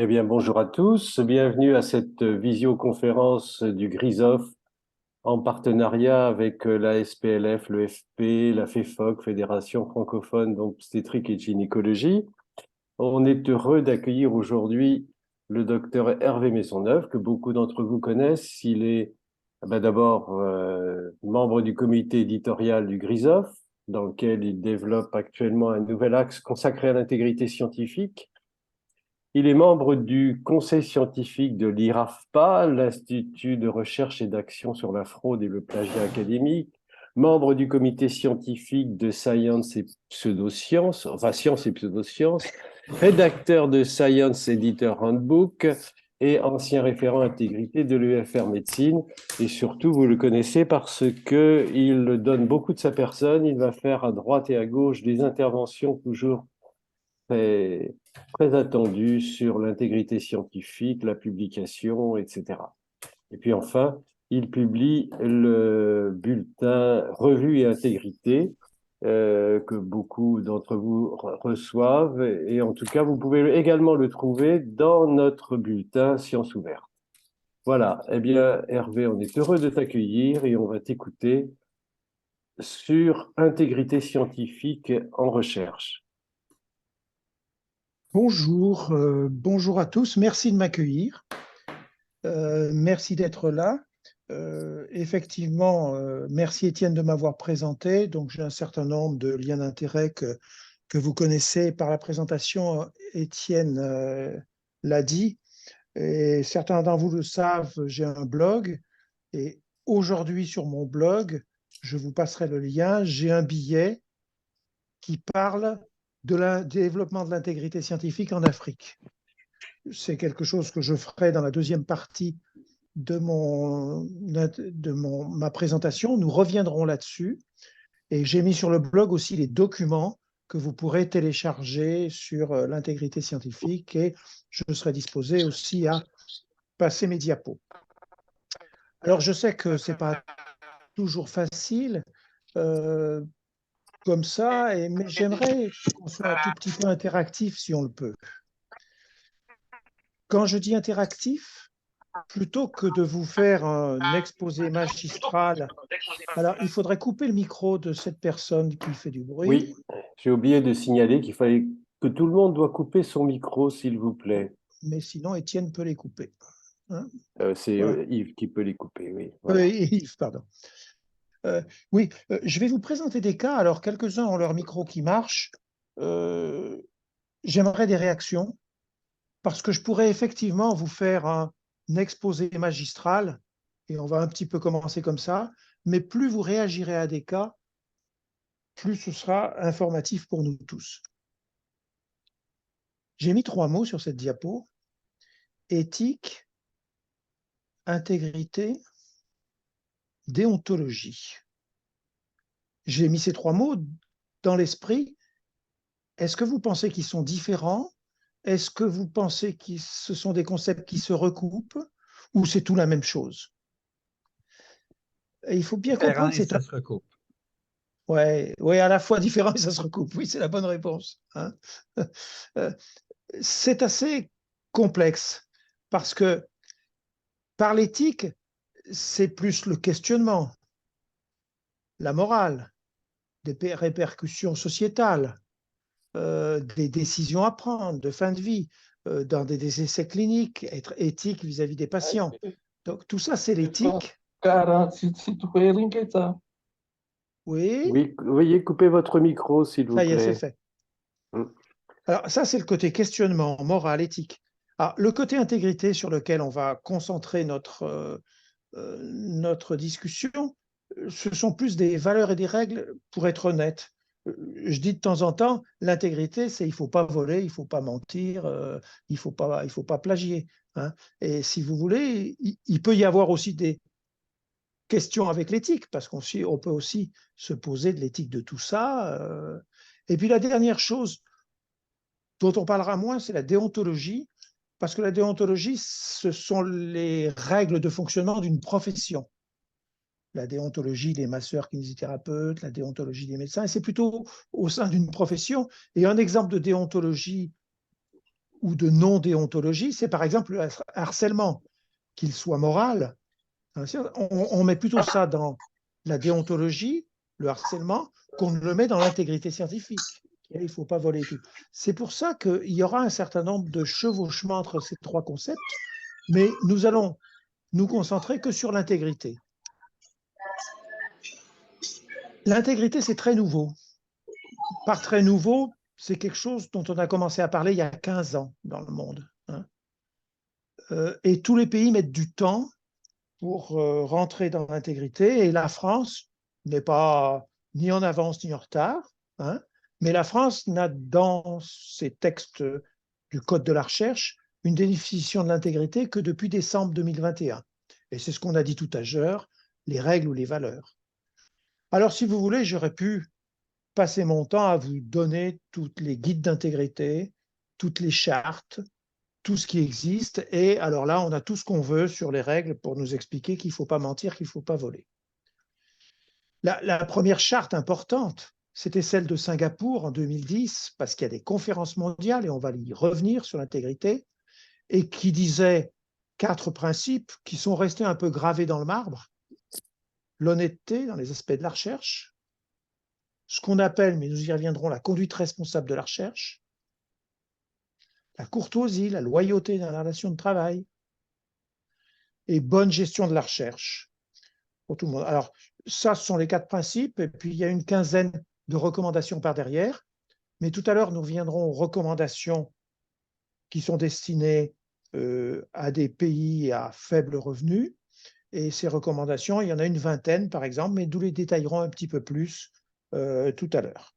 Eh bien, bonjour à tous. Bienvenue à cette visioconférence du GRISOF en partenariat avec la SPLF, le FP, la FEFOC, Fédération francophone d'obstétrique et de gynécologie. On est heureux d'accueillir aujourd'hui le docteur Hervé Maisonneuve, que beaucoup d'entre vous connaissent. Il est d'abord membre du comité éditorial du GRISOF, dans lequel il développe actuellement un nouvel axe consacré à l'intégrité scientifique. Il est membre du conseil scientifique de l'IRAFPA, l'Institut de recherche et d'action sur la fraude et le plagiat académique, membre du comité scientifique de Science et Pseudosciences, enfin Sciences et Pseudosciences, rédacteur de Science Editor Handbook et ancien référent intégrité de l'UFR Médecine. Et surtout, vous le connaissez parce qu'il donne beaucoup de sa personne. Il va faire à droite et à gauche des interventions toujours très, très attendu sur l'intégrité scientifique, la publication, etc. Et puis enfin, il publie le bulletin Revue et Intégrité que beaucoup d'entre vous reçoivent. Et en tout cas, vous pouvez également le trouver dans notre bulletin Sciences ouvertes. Voilà, eh bien Hervé, on est heureux de t'accueillir et on va t'écouter sur intégrité scientifique en recherche. Bonjour, bonjour à tous. Merci de m'accueillir. Merci d'être là. Effectivement, merci Étienne de m'avoir présenté. Donc, j'ai un certain nombre de liens d'intérêt que vous connaissez par la présentation. Étienne l'a dit. Et certains d'entre vous le savent, j'ai un blog. Et aujourd'hui, sur mon blog, je vous passerai le lien, j'ai un billet qui parle de développement de l'intégrité scientifique en Afrique. C'est quelque chose que je ferai dans la deuxième partie de ma présentation. Nous reviendrons là-dessus. Et j'ai mis sur le blog aussi les documents que vous pourrez télécharger sur l'intégrité scientifique et je serai disposé aussi à passer mes diapos. Alors, je sais que ce n'est pas toujours facile comme ça, mais j'aimerais qu'on soit un tout petit peu interactif si on le peut. Quand je dis interactif, plutôt que de vous faire un exposé magistral, alors il faudrait couper le micro de cette personne qui fait du bruit. Oui, j'ai oublié de signaler qu'il fallait que tout le monde doit couper son micro, s'il vous plaît. Mais sinon, Étienne peut les couper. Hein, C'est voilà. Yves qui peut les couper, oui. Voilà. Yves, pardon. Oui, je vais vous présenter des cas. Alors, quelques-uns ont leur micro qui marche. J'aimerais des réactions parce que je pourrais effectivement vous faire un exposé magistral et on va un petit peu commencer comme ça. Mais plus vous réagirez à des cas, plus ce sera informatif pour nous tous. J'ai mis 3 mots sur cette diapo: éthique, intégrité, déontologie. J'ai mis ces 3 mots dans l'esprit. Est-ce que vous pensez qu'ils sont différents? Est-ce que vous pensez que ce sont des concepts qui se recoupent ou c'est tout la même chose? Et il faut bien comprendre que c'est ça se recoupe. Ouais, à la fois différent et ça se recoupe. Oui, c'est la bonne réponse. Hein. C'est assez complexe parce que par l'éthique, c'est plus le questionnement, la morale, des répercussions sociétales, des décisions à prendre de fin de vie, dans des essais cliniques, être éthique vis-à-vis des patients. Donc tout ça, c'est l'éthique. Oui, Oui, veuillez couper votre micro, s'il vous ça y est, c'est plaît. fait. Alors ça, c'est le côté questionnement, moral, éthique. Alors, le côté intégrité sur lequel on va concentrer notre discussion, ce sont plus des valeurs et des règles, pour être honnête. Je dis de temps en temps, l'intégrité, c'est il ne faut pas voler, il ne faut pas mentir, il faut pas plagier. Hein. Et si vous voulez, il peut y avoir aussi des questions avec l'éthique, parce qu'on peut aussi se poser de l'éthique de tout ça. Et puis la dernière chose dont on parlera moins, c'est la déontologie, parce que la déontologie, ce sont les règles de fonctionnement d'une profession. La déontologie des masseurs kinésithérapeutes, la déontologie des médecins, et c'est plutôt au sein d'une profession. Et un exemple de déontologie ou de non-déontologie, c'est par exemple le harcèlement, qu'il soit moral. On met plutôt ça dans la déontologie, le harcèlement, qu'on ne le met dans l'intégrité scientifique. Il ne faut pas voler tout. C'est pour ça qu'il y aura un certain nombre de chevauchements entre ces trois concepts, mais nous allons nous concentrer que sur l'intégrité. L'intégrité, c'est très nouveau. Par très nouveau, c'est quelque chose dont on a commencé à parler il y a 15 ans dans le monde. Et tous les pays mettent du temps pour rentrer dans l'intégrité. Et la France n'est pas ni en avance ni en retard, mais la France n'a dans ses textes du Code de la recherche une définition de l'intégrité que depuis décembre 2021. Et c'est ce qu'on a dit tout à l'heure, les règles ou les valeurs. Alors, si vous voulez, j'aurais pu passer mon temps à vous donner toutes les guides d'intégrité, toutes les chartes, tout ce qui existe. Et alors là, on a tout ce qu'on veut sur les règles pour nous expliquer qu'il ne faut pas mentir, qu'il ne faut pas voler. La première charte importante, c'était celle de Singapour en 2010, parce qu'il y a des conférences mondiales, et on va y revenir sur l'intégrité, et qui disait 4 principes qui sont restés un peu gravés dans le marbre. L'honnêteté dans les aspects de la recherche, ce qu'on appelle, mais nous y reviendrons, la conduite responsable de la recherche, la courtoisie, la loyauté dans la relation de travail, et bonne gestion de la recherche pour tout le monde. Alors, ça, ce sont les 4 principes, et puis il y a une quinzaine de recommandations par derrière. Mais tout à l'heure, nous reviendrons aux recommandations qui sont destinées à des pays à faible revenu. Et ces recommandations, il y en a une vingtaine, par exemple, mais nous les détaillerons un petit peu plus tout à l'heure.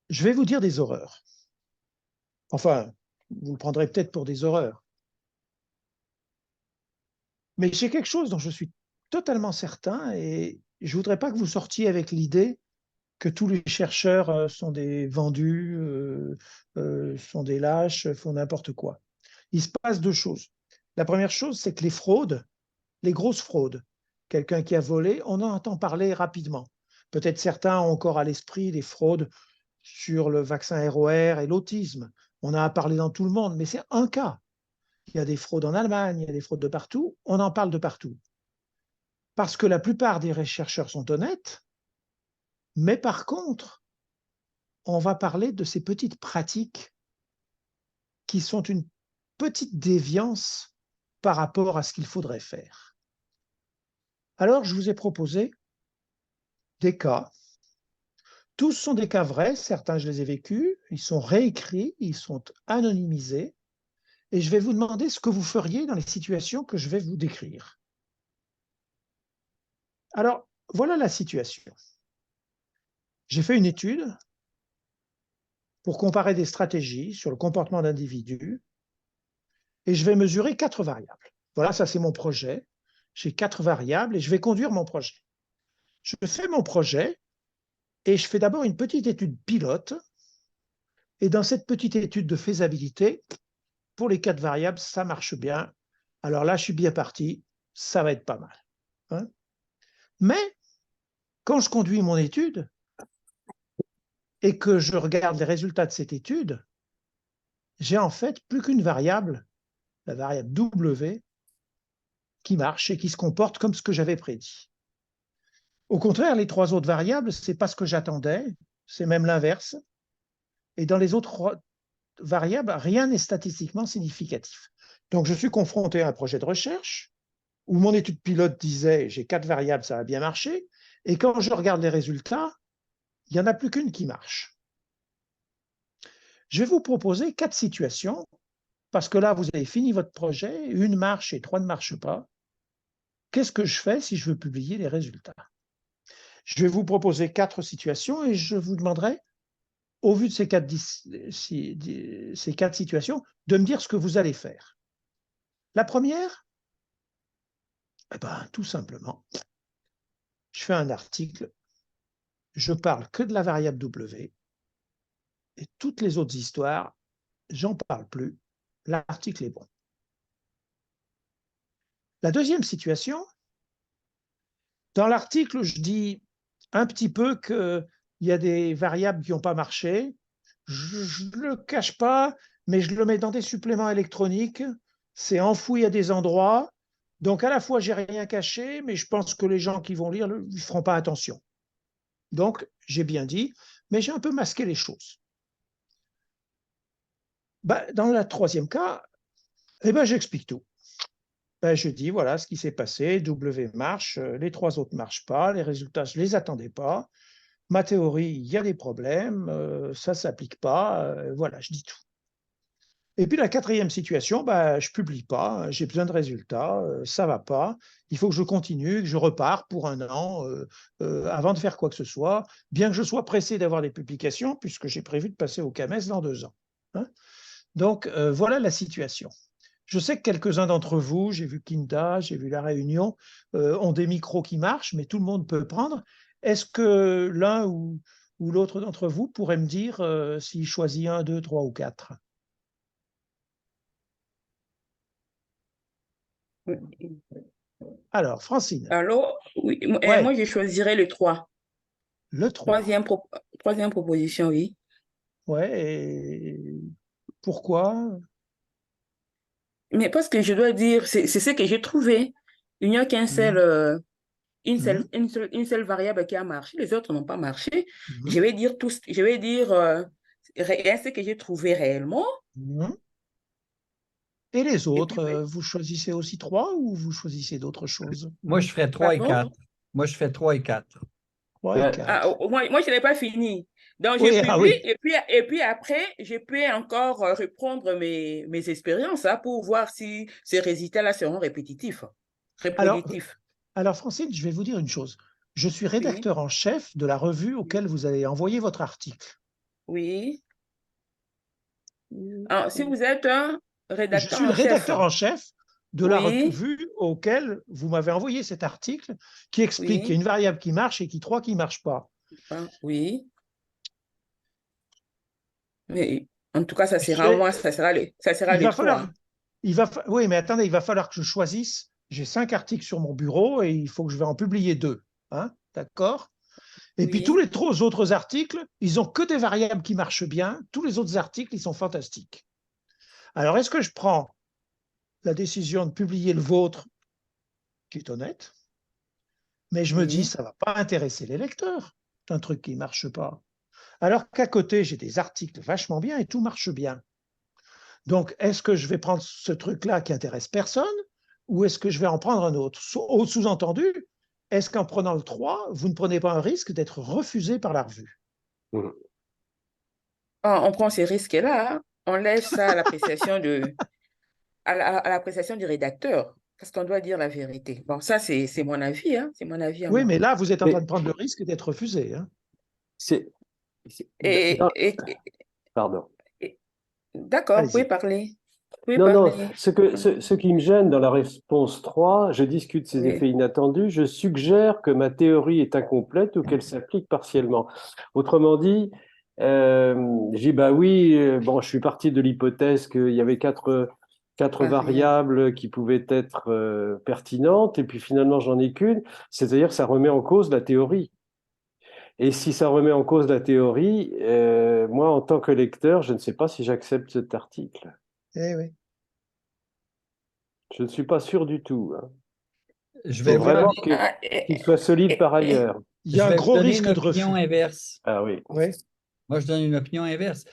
Je vais vous dire des horreurs. Enfin, vous le prendrez peut-être pour des horreurs. Mais j'ai quelque chose dont je suis totalement certain et je ne voudrais pas que vous sortiez avec l'idée que tous les chercheurs sont des vendus, sont des lâches, font n'importe quoi. Il se passe 2 choses. La première chose, c'est que les fraudes, les grosses fraudes, quelqu'un qui a volé, on en entend parler rapidement. Peut-être certains ont encore à l'esprit les fraudes sur le vaccin ROR et l'autisme. On en a parlé dans tout le monde, mais c'est un cas. Il y a des fraudes en Allemagne, il y a des fraudes de partout, on en parle de partout. Parce que la plupart des chercheurs sont honnêtes, mais par contre, on va parler de ces petites pratiques qui sont une petite déviance par rapport à ce qu'il faudrait faire. Alors, je vous ai proposé des cas. Tous sont des cas vrais, certains je les ai vécus, ils sont réécrits, ils sont anonymisés, et je vais vous demander ce que vous feriez dans les situations que je vais vous décrire. Alors, voilà la situation. J'ai fait une étude pour comparer des stratégies sur le comportement d'individus et je vais mesurer 4 variables. Voilà, ça c'est mon projet. J'ai 4 variables et je vais conduire mon projet. Je fais mon projet et je fais d'abord une petite étude pilote. Et dans cette petite étude de faisabilité, pour les 4 variables, ça marche bien. Alors là, je suis bien parti, ça va être pas mal. Mais quand je conduis mon étude et que je regarde les résultats de cette étude, j'ai en fait plus qu'une variable, la variable W, qui marche et qui se comporte comme ce que j'avais prédit. Au contraire, les 3 autres variables, ce n'est pas ce que j'attendais, c'est même l'inverse. Et dans les autres variables, rien n'est statistiquement significatif. Donc, je suis confronté à un projet de recherche où mon étude pilote disait j'ai 4 variables, ça va bien marcher. Et quand je regarde les résultats, il n'y en a plus qu'une qui marche. Je vais vous proposer 4 situations, parce que là, vous avez fini votre projet, une marche et 3 ne marchent pas. Qu'est-ce que je fais si je veux publier les résultats? Je vais vous proposer 4 situations et je vous demanderai, au vu de ces 4 situations, de me dire ce que vous allez faire. La première, tout simplement, je fais un article, je parle que de la variable W et toutes les autres histoires, j'en parle plus, l'article est bon. La deuxième situation, dans l'article, je dis un petit peu qu'il y a des variables qui n'ont pas marché, je ne le cache pas, mais je le mets dans des suppléments électroniques. C'est enfoui à des endroits. Donc, à la fois, j'ai rien caché, mais je pense que les gens qui vont lire ne feront pas attention. Donc, j'ai bien dit, mais j'ai un peu masqué les choses. Ben, dans le troisième cas, eh ben, j'explique tout. Ben, je dis, voilà ce qui s'est passé, W marche, les trois autres ne marchent pas, les résultats, je ne les attendais pas. Ma théorie, il y a des problèmes, ça ne s'applique pas, voilà, je dis tout. Et puis la quatrième situation, bah, je ne publie pas, j'ai besoin de résultats, ça ne va pas, il faut que je continue, que je repars pour un an avant de faire quoi que ce soit, bien que je sois pressé d'avoir des publications, puisque j'ai prévu de passer au CAMES dans 2 ans. Hein. Donc voilà la situation. Je sais que quelques-uns d'entre vous, j'ai vu Kinda, j'ai vu La Réunion, ont des micros qui marchent, mais tout le monde peut prendre. Est-ce que l'un ou l'autre d'entre vous pourrait me dire s'il choisit 1, 2, 3 ou 4? Alors, Francine. Alors, oui, moi, Ouais, je choisirais le 3. le 3. Troisième proposition, oui. Ouais, et pourquoi? Mais parce que je dois dire, c'est ce que j'ai trouvé. Il n'y a qu'un seul, Mhm, mhm, une seule variable qui a marché. Les autres n'ont pas marché. mhm, Je vais dire je vais dire ce que j'ai trouvé réellement. mhm. Et les Et autres, puis, vous choisissez aussi 3 ou vous choisissez d'autres choses? Moi, je ferais 3 et pardon? 4. Moi, je fais 3 et 4. 3 et Ben, 4. Moi, je n'ai pas fini. Donc, je Oui, ah publie oui. et puis après, je peux encore reprendre mes expériences pour voir si ces résultats-là seront répétitifs, Alors, reproductifs. alors, Francine, je vais vous dire une chose. Je suis Oui, rédacteur en chef de la revue auquel vous avez envoyé votre article. oui. Alors, si vous êtes un Je rédacteur suis le en chef, rédacteur en chef de la oui, revue auquel vous m'avez envoyé cet article qui explique qu'il y a oui, une variable qui marche et trois qui ne marche pas. oui. Mais en tout cas, ça Je sera vais- moi, ça sera il les va falloir, 3. oui, mais attendez, il va falloir que je choisisse. J'ai 5 articles sur mon bureau et il faut que je vais en publier 2. Hein, d'accord? Et puis tous Oui. les 3 autres articles, ils ont que des variables qui marchent bien. Tous les autres articles, ils sont fantastiques. Alors, est-ce que je prends la décision de publier le vôtre, qui est honnête, mais je me dis, Oui. ça ne va pas intéresser les lecteurs, c'est un truc qui ne marche pas. Alors qu'à côté, j'ai des articles vachement bien et tout marche bien. Donc, est-ce que je vais prendre ce truc-là qui intéresse personne ou est-ce que je vais en prendre un autre? Sous-entendu, est-ce qu'en prenant le 3, vous ne prenez pas un risque d'être refusé par la revue? mhm. On prend ces risques-là, hein. On laisse ça à l'appréciation à l'appréciation du rédacteur, parce qu'on doit dire la vérité. Bon, ça, c'est mon avis, hein. C'est mon avis à Oui, moi. mais là, vous êtes en train Mais de prendre le risque d'être refusé. Hein. c'est, Et, non, et, pardon. d'accord, vous pouvez Allez-y. parler. Vous pouvez Non, non, parler. ce qui me gêne dans la réponse 3, je discute ces Oui. effets inattendus, je suggère que ma théorie est incomplète ou qu'elle s'applique partiellement. Autrement dit, je dis, bah oui, bon, je suis parti de l'hypothèse qu'il y avait quatre Variable. variables qui pouvaient être pertinentes, et puis finalement, j'en ai qu'une, c'est-à-dire que ça remet en cause la théorie. Et si ça remet en cause la théorie, moi, en tant que lecteur, je ne sais pas si j'accepte cet article. Eh oui. Je ne suis pas sûr du tout. Hein. Je Il vais faut vous vraiment donner, Ah, qu'il soit solide et- par et- ailleurs. Il y je a un vais vous gros donner une risque de opinion refus. inverse. Ah oui. Oui. Moi, je donne une opinion inverse.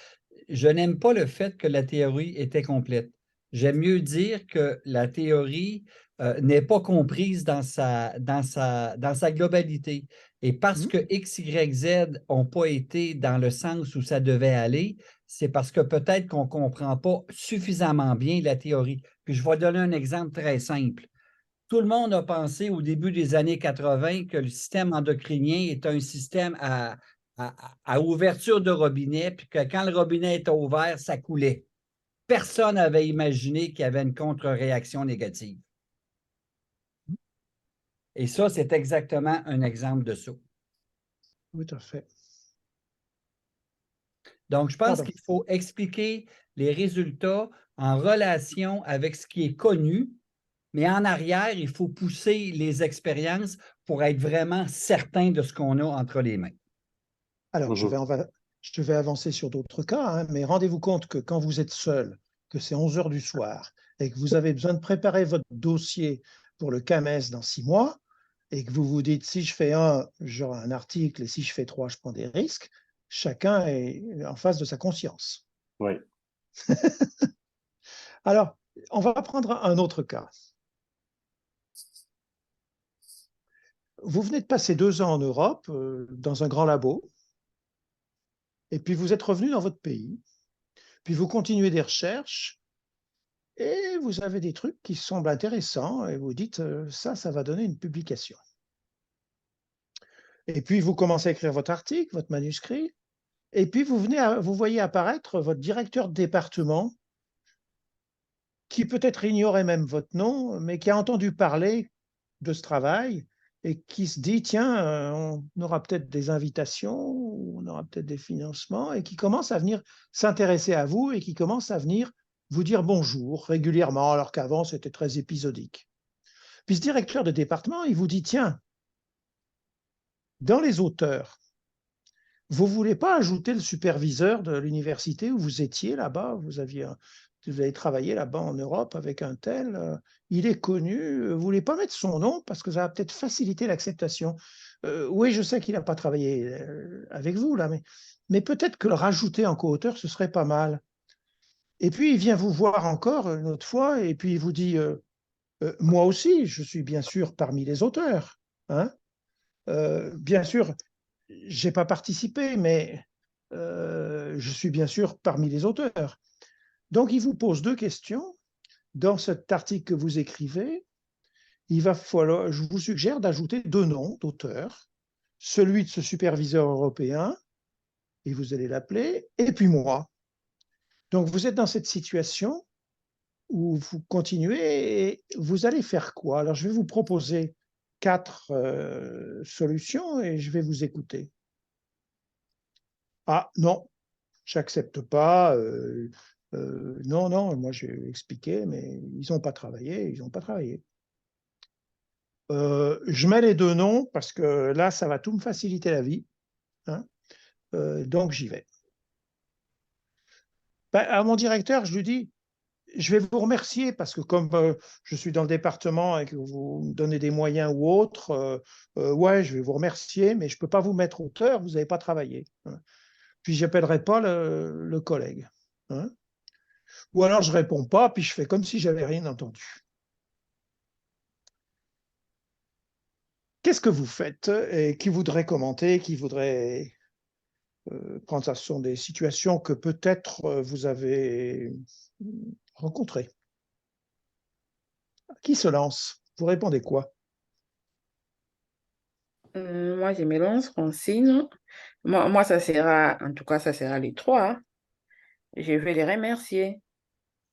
Je n'aime pas le fait que la théorie était complète. J'aime mieux dire que la théorie n'est pas comprise dans sa globalité. Et parce Hmm. que X, Y, Z n'ont pas été dans le sens où ça devait aller, c'est parce que peut-être qu'on ne comprend pas suffisamment bien la théorie. Puis je vais donner un exemple très simple. Tout le monde a pensé au début des années 80 que le système endocrinien est un système à ouverture de robinet, puis que quand le robinet était ouvert, ça coulait. Personne n'avait imaginé qu'il y avait une contre-réaction négative. Et ça, c'est exactement un exemple de ça. Tout à fait. Donc, je pense Pardon. qu'il faut expliquer les résultats en relation avec ce qui est connu, mais en arrière, il faut pousser les expériences pour être vraiment certain de ce qu'on a entre les mains. Alors, Mhm. je vais avancer sur d'autres cas, hein, mais rendez-vous compte que quand vous êtes seul, que c'est 11 heures du soir et que vous avez besoin de préparer votre dossier pour le CAMES dans 6 mois et que vous vous dites si je fais un, j'aurai un article et si je fais 3, je prends des risques, chacun est en face de sa conscience. Oui. Alors, on va prendre un autre cas. Vous venez de passer 2 ans en Europe, dans un grand labo, et puis vous êtes revenu dans votre pays, puis vous continuez des recherches, et vous avez des trucs qui semblent intéressants, et vous dites, ça va donner une publication. Et puis vous commencez à écrire votre article, votre manuscrit, et puis vous voyez apparaître votre directeur de département, qui peut-être ignorait même votre nom, mais qui a entendu parler de ce travail et qui se dit, tiens, on aura peut-être des invitations, on aura peut-être des financements, et qui commence à venir s'intéresser à vous et qui commence à venir vous dire bonjour régulièrement, alors qu'avant, c'était très épisodique. Puis ce directeur de département, il vous dit, tiens, dans les auteurs, vous ne voulez pas ajouter le superviseur de l'université où vous étiez là-bas, vous avez travaillé là-bas en Europe avec un tel, il est connu, vous ne voulez pas mettre son nom parce que ça va peut-être faciliter l'acceptation. Oui, je sais qu'il n'a pas travaillé avec vous là, mais peut-être que le rajouter en co-auteur, ce serait pas mal. Et puis il vient vous voir encore une autre fois et puis il vous dit, moi aussi, je suis bien sûr parmi les auteurs, hein. Bien sûr, je n'ai pas participé, mais je suis bien sûr parmi les auteurs. Donc, il vous pose 2 questions. Dans cet article que vous écrivez, je vous suggère d'ajouter 2 noms d'auteurs, celui de ce superviseur européen, et vous allez l'appeler, et puis moi. Donc, vous êtes dans cette situation où vous continuez et vous allez faire quoi? Alors, je vais vous proposer 4 solutions et je vais vous écouter. Ah non, j'accepte pas. Non, non, moi j'ai expliqué, mais ils n'ont pas travaillé, ils n'ont pas travaillé. Je mets les 2 noms parce que là, ça va tout me faciliter la vie, hein. Donc j'y vais. Ben, à mon directeur, je lui dis, je vais vous remercier parce que comme je suis dans le département et que vous me donnez des moyens ou autres, ouais, je vais vous remercier, mais je ne peux pas vous mettre auteur, vous n'avez pas travaillé, hein. Puis je n'appellerai pas le collègue, hein. Ou alors je ne réponds pas, puis je fais comme si j'avais rien entendu. Qu'est-ce que vous faites et qui voudrait commenter, qui voudrait prendre ça? Ce sont des situations que peut-être vous avez rencontrées. Qui se lance? Vous répondez quoi? Moi, je me lance, Francine. Moi, ça sera, en tout cas, ça sera les 3. Je vais les remercier.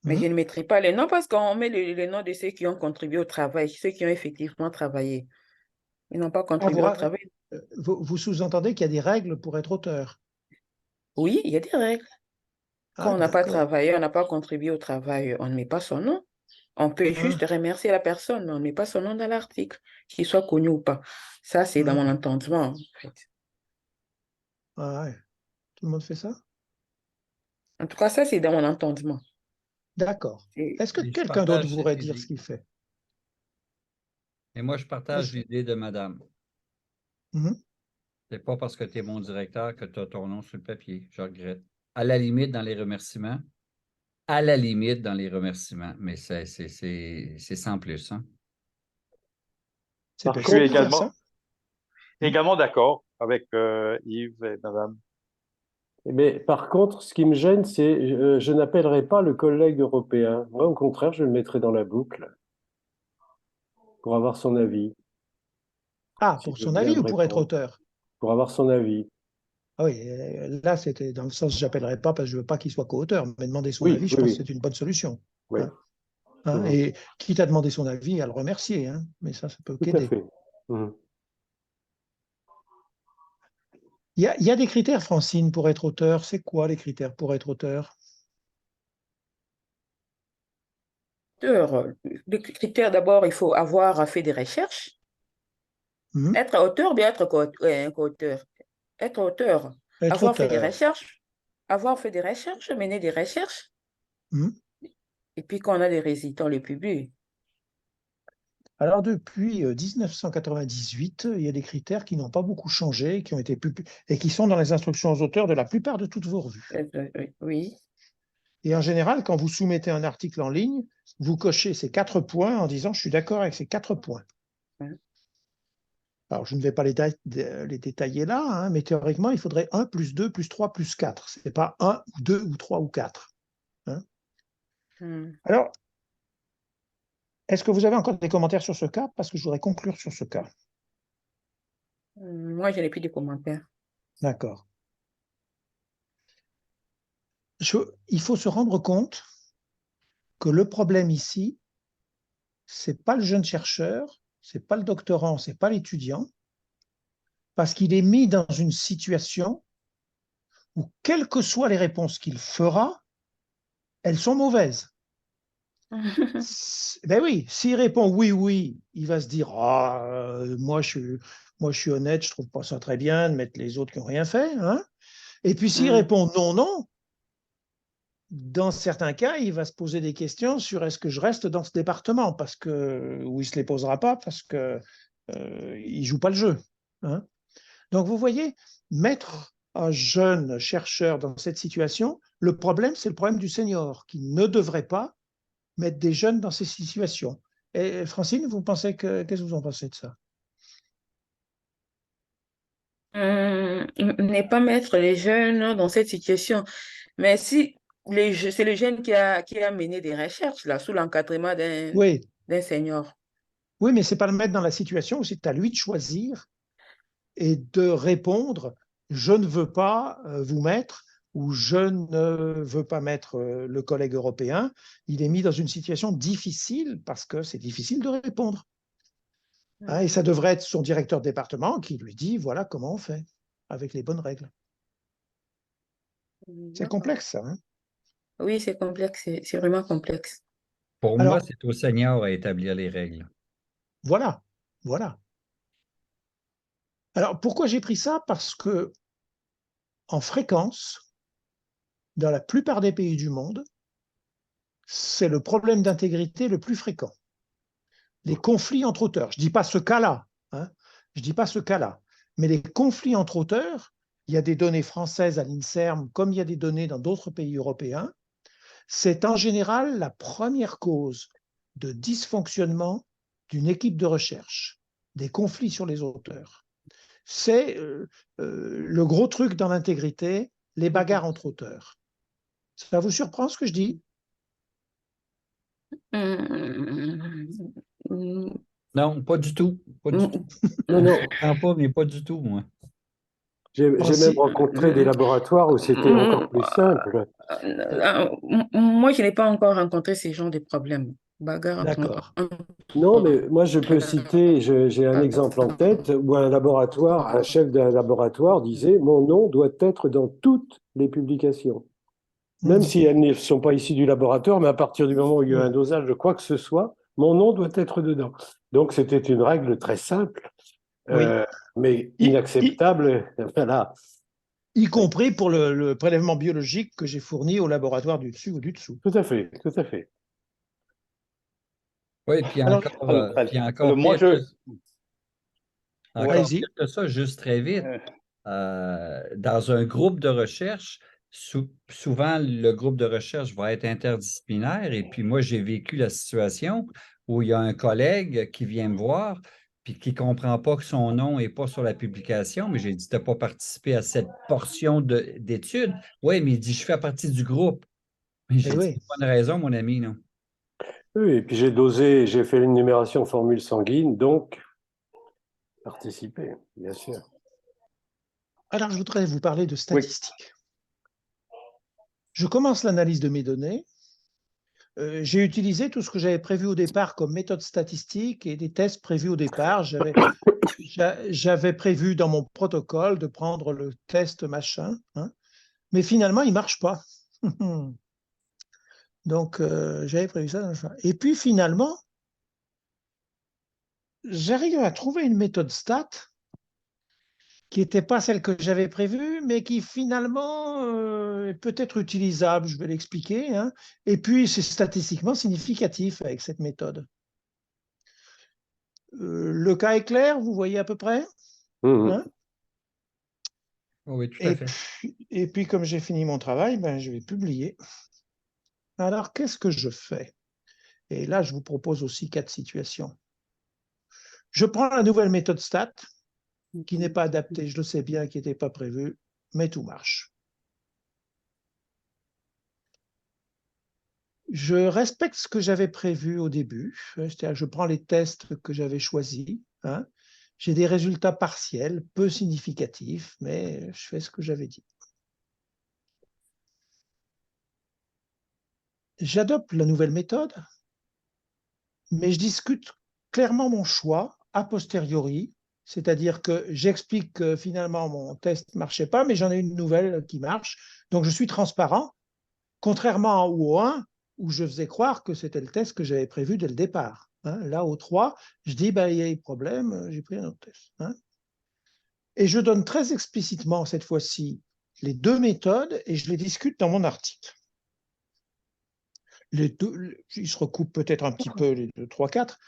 Mais je ne mettrai pas les noms parce qu'on met les noms de ceux qui ont contribué au travail, ceux qui ont effectivement travaillé. Ils n'ont pas contribué au travail. Vous sous-entendez qu'il y a des règles pour être auteur? Oui, il y a des règles. Quand on n'a pas travaillé, on n'a pas contribué au travail, on ne met pas son nom. On peut juste remercier la personne, mais on ne met pas son nom dans l'article, qu'il soit connu ou pas. Ça, c'est dans mon entendement, en fait. Ah ouais. Tout le monde fait ça? En tout cas, ça, c'est dans mon entendement. D'accord. Est-ce que Et je quelqu'un d'autre partage voudrait cette dire idée. ce qu'il fait? Et moi, je partage l'idée de madame. C'est pas parce que tu es mon directeur que tu as ton nom sur le papier. Je regrette. À la limite, dans les remerciements. À la limite, dans les remerciements. Mais c'est sans plus, hein. Par Je suis contre, également d'accord avec Yves et madame. mais par contre, ce qui me gêne, c'est je n'appellerai pas le collègue européen. Moi, au contraire, je le mettrai dans la boucle pour avoir son avis. Ah, S'il pour veut son bien avis me ou pour être répondre. auteur? Pour avoir son avis. Ah oui, là, c'était dans le sens, je n'appellerai pas parce que je ne veux pas qu'il soit co-auteur, mais demander son Oui, avis, je oui, pense que oui. c'est une bonne solution. Oui. Hein, et quitte à demander son avis, à le remercier, hein, mais ça peut Tout à qu'aider. fait. Mhm. Il y a des critères, Francine, pour être auteur. C'est quoi les critères pour être auteur? Les critères, d'abord, il faut avoir fait des recherches. Être auteur, bien être co-auteur. Être auteur, être Avoir fait des auteur. recherches, avoir fait des recherches, mener des recherches, Hmm. et puis quand on a des résultats, on les publie. Alors, depuis 1998, il y a des critères qui n'ont pas beaucoup changé, qui ont été et qui sont dans les instructions aux auteurs de la plupart de toutes vos revues. Oui. Et en général, quand vous soumettez un article en ligne, vous cochez ces 4 points en disant « je suis d'accord avec ces 4 points ». Mhm. Alors, je ne vais pas les détailler là, hein, mais théoriquement, il faudrait 1 plus 2 plus 3 plus 4. Ce n'est pas 1 ou 2 ou 3 ou 4. Hein. Alors, est-ce que vous avez encore des commentaires sur ce cas? Parce que je voudrais conclure sur ce cas. Moi, je n'ai plus de commentaires. D'accord. Il faut se rendre compte que le problème ici, ce n'est pas le jeune chercheur, ce n'est pas le doctorant, ce n'est pas l'étudiant, parce qu'il est mis dans une situation où, quelles que soient les réponses qu'il fera, elles sont mauvaises. Ben oui, s'il répond oui, oui, il va se dire moi je suis honnête, je trouve pas ça très bien de mettre les autres qui n'ont rien fait. Hein. Et puis s'il répond non, non, dans certains cas, il va se poser des questions sur est-ce que je reste dans ce département parce que, ou il ne se les posera pas parce qu'il ne joue pas le jeu. Hein. Donc vous voyez, mettre un jeune chercheur dans cette situation, le problème, c'est le problème du senior qui ne devrait pas mettre des jeunes dans ces situations. Et Francine, qu'est-ce que vous en pensez de ça? Ne pas mettre les jeunes dans cette situation. Mais si c'est le jeune qui a mené des recherches là, sous l'encadrement Oui, d'un senior. oui, mais c'est pas le mettre dans la situation où c'est à lui de choisir et de répondre je ne veux pas vous mettre ou je ne veux pas mettre le collègue européen. Il est mis dans une situation difficile parce que c'est difficile de répondre. Hein, et ça devrait être son directeur de département qui lui dit voilà comment on fait avec les bonnes règles. C'est complexe, ça. Hein. Oui, c'est complexe, c'est vraiment complexe. Pour moi, Alors, c'est au senior à établir les règles. voilà, voilà. Alors, pourquoi j'ai pris ça? Parce que, en fréquence, dans la plupart des pays du monde, c'est le problème d'intégrité le plus fréquent. Les conflits entre auteurs. Je ne dis pas ce cas-là, hein, je dis pas ce cas-là, mais les conflits entre auteurs, il y a des données françaises à l'INSERM, comme il y a des données dans d'autres pays européens, c'est en général la première cause de dysfonctionnement d'une équipe de recherche, des conflits sur les auteurs. C'est le gros truc dans l'intégrité, les bagarres entre auteurs. Ça vous surprend ce que je dis? Non, pas du tout. Pas du tout. Non, non. Je comprends pas, mais pas du tout, moi. J'ai même rencontré des laboratoires où c'était encore plus simple. Moi, je n'ai pas encore rencontré ces genres de problèmes. Bagarre D'accord. Non, mais moi, je peux citer, j'ai un exemple en tête où un chef d'un laboratoire disait, mon nom doit être dans toutes les publications. Même si elles ne sont pas issues du laboratoire, mais à partir du moment où il y a un dosage de quoi que ce soit, mon nom doit être dedans. Donc, c'était une règle très simple, Oui. mais inacceptable. Voilà. Y compris pour le prélèvement biologique que j'ai fourni au laboratoire du dessus ou du dessous. Tout à fait, tout à fait. Oui, puis Alors, encore moi, pire allez-y. que ça, juste très vite, dans un groupe de recherche, souvent le groupe de recherche va être interdisciplinaire. Et puis moi, j'ai vécu la situation où il y a un collègue qui vient me voir puis qui ne comprend pas que son nom n'est pas sur la publication, mais j'ai dit, tu n'as pas participé à cette portion d'études. Oui, mais il dit, je fais partie du groupe. Mais j'ai dit, Oui. c'est pas une raison, mon ami, non. Oui, et puis j'ai fait une numération formule sanguine, donc participer, bien sûr. Alors, je voudrais vous parler de statistiques. Je commence l'analyse de mes données. J'ai utilisé tout ce que j'avais prévu au départ comme méthode statistique et des tests prévus au départ. J'avais prévu dans mon protocole de prendre le test machin, hein, mais finalement, il ne marche pas. Donc, j'avais prévu ça. Et puis, finalement, j'arrive à trouver une méthode stat qui n'était pas celle que j'avais prévue, mais qui finalement est peut-être utilisable, je vais l'expliquer, hein. Et puis, c'est statistiquement significatif avec cette méthode. Le cas est clair, vous voyez à peu près, hein? Oui, tout à fait. Et puis, comme j'ai fini mon travail, ben, je vais publier. Alors, qu'est-ce que je fais? Et là, je vous propose aussi 4 situations. Je prends la nouvelle méthode STAT, qui n'est pas adaptée, je le sais bien, qui n'était pas prévue, mais tout marche. Je respecte ce que j'avais prévu au début, c'est-à-dire je prends les tests que j'avais choisis, hein. J'ai des résultats partiels, peu significatifs, mais je fais ce que j'avais dit. J'adopte la nouvelle méthode, mais je discute clairement mon choix a posteriori, c'est-à-dire que j'explique que finalement mon test ne marchait pas, mais j'en ai une nouvelle qui marche, donc je suis transparent, contrairement au 1, où je faisais croire que c'était le test que j'avais prévu dès le départ, hein. Là, au 3, je dis, ben, il y a des problèmes, j'ai pris un autre test, hein. Et je donne très explicitement, cette fois-ci, les 2 méthodes et je les discute dans mon article. Ils se recoupent peut-être un petit peu, les 2, 3, 4.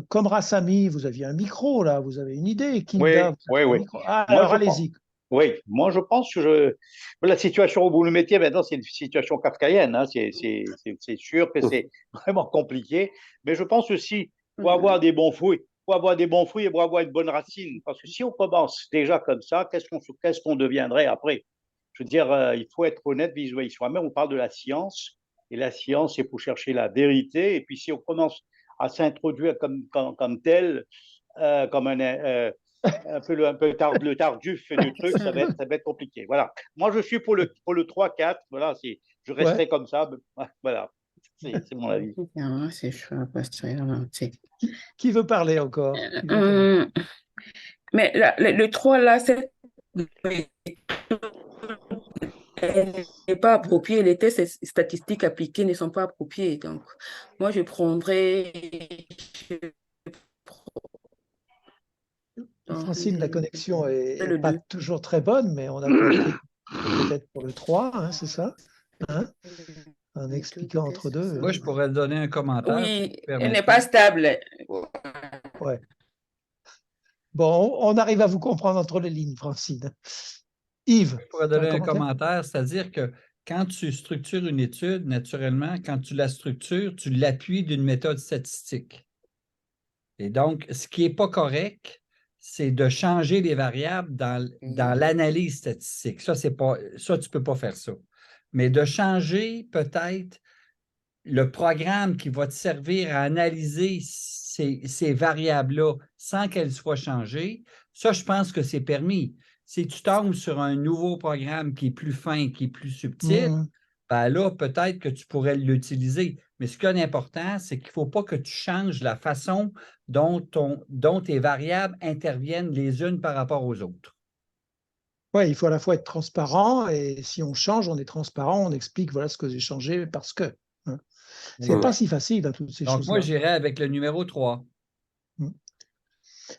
Comme Rassami, vous aviez un micro, là, vous avez une idée. Kinda, Oui, vous oui, avez un oui. micro. Ah, Moi, alors, je pense, allez-y. oui, moi, je pense que la situation où vous le mettiez maintenant, c'est une situation kafkaïenne, hein. C'est sûr que c'est vraiment compliqué. Mais je pense aussi, pour avoir des bons fruits, et pour avoir une bonne racine. Parce que si on commence déjà comme ça, qu'est-ce qu'on deviendrait après? Je veux dire, il faut être honnête vis-à-vis de soi-même. On parle de la science. Et la science, c'est pour chercher la vérité. Et puis, si on commence à s'introduire comme tel, comme un peu le tarduf du truc, ça va être compliqué. Voilà. Moi, je suis pour le 3-4. Voilà, je resterai Ouais. comme ça. Voilà, c'est mon avis. C'est chaud, posteriorement. Qui veut parler encore? Qui veut parler? Mais le 3, là, elle n'est pas appropriée. Les tests statistiques appliqués ne sont pas appropriés. Donc, moi, je prendrais. Francine, la connexion n'est Le pas 2. toujours très bonne, mais on a compris peut-être pour le 3, hein, c'est ça? Hein? En expliquant entre deux. Moi, je pourrais donner un commentaire. Oui, si vous elle n'est permettez. pas stable. Ouais. Bon, on arrive à vous comprendre entre les lignes, Francine. Yves, Je pourrais tu as donner un commentaire? commentaire, c'est-à-dire que quand tu structures une étude, naturellement, quand tu la structures, tu l'appuies d'une méthode statistique. Et donc, ce qui n'est pas correct, c'est de changer les variables dans l'analyse statistique. Ça, tu ne peux pas faire ça. Mais de changer peut-être le programme qui va te servir à analyser ces variables-là sans qu'elles soient changées, ça, je pense que c'est permis. Si tu tombes sur un nouveau programme qui est plus fin, qui est plus subtil, ben là, peut-être que tu pourrais l'utiliser. Mais ce qui est important, c'est qu'il ne faut pas que tu changes la façon dont tes variables interviennent les unes par rapport aux autres. Oui, il faut à la fois être transparent et si on change, on est transparent, on explique voilà ce que j'ai changé parce que. Hein. C'est pas si facile, hein, toutes ces Donc, choses-là. moi, j'irais avec le numéro 3.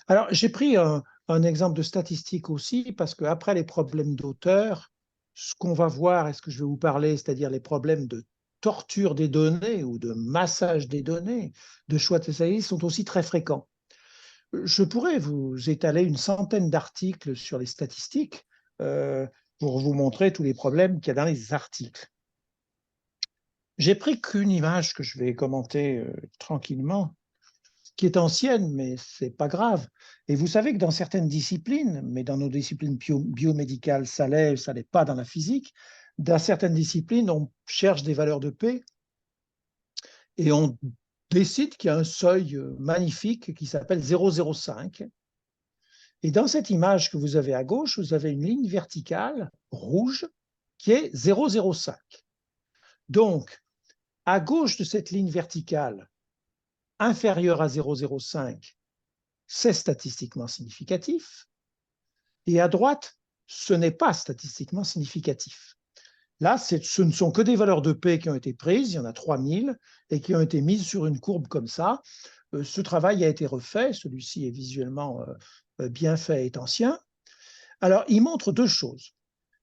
Alors, j'ai pris un exemple de statistique aussi parce qu'après les problèmes d'auteur, ce qu'on va voir et ce que je vais vous parler, c'est-à-dire les problèmes de torture des données ou de massage des données, de choix de spécialistes sont aussi très fréquents. Je pourrais vous étaler une centaine d'articles sur les statistiques pour vous montrer tous les problèmes qu'il y a dans les articles. J'ai pris qu'une image que je vais commenter tranquillement, qui est ancienne, mais ce n'est pas grave. Et vous savez que dans certaines disciplines, mais dans nos disciplines biomédicales, ça l'est pas dans la physique, dans certaines disciplines, on cherche des valeurs de P et on décide qu'il y a un seuil magnifique qui s'appelle 0,05. Et dans cette image que vous avez à gauche, vous avez une ligne verticale rouge qui est 0,05. Donc, à gauche de cette ligne verticale, inférieure à 0,05, c'est statistiquement significatif. Et à droite, ce n'est pas statistiquement significatif. Là, ce ne sont que des valeurs de P qui ont été prises, il y en a 3000, et qui ont été mises sur une courbe comme ça. Ce travail a été refait, celui-ci est visuellement bien fait est ancien. Alors, il montre deux choses.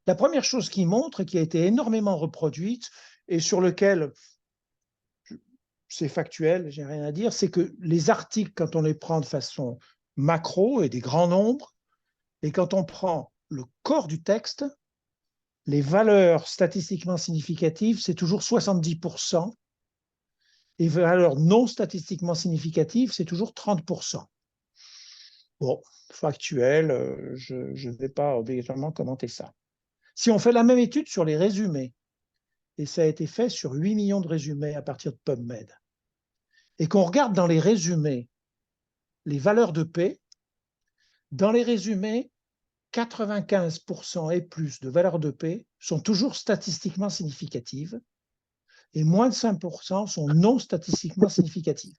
La première chose qu'il montre, et qui a été énormément reproduite, et sur lequel c'est factuel, j'ai rien à dire, c'est que les articles, quand on les prend de façon macro et des grands nombres, et quand on prend le corps du texte, les valeurs statistiquement significatives, c'est toujours 70%, et valeurs non statistiquement significatives, c'est toujours 30%. Bon, factuel, je ne vais pas obligatoirement commenter ça. Si on fait la même étude sur les résumés, et ça a été fait sur 8 millions de résumés à partir de PubMed, et qu'on regarde dans les résumés les valeurs de P, dans les résumés, 95% et plus de valeurs de P sont toujours statistiquement significatives, et moins de 5% sont non statistiquement significatives.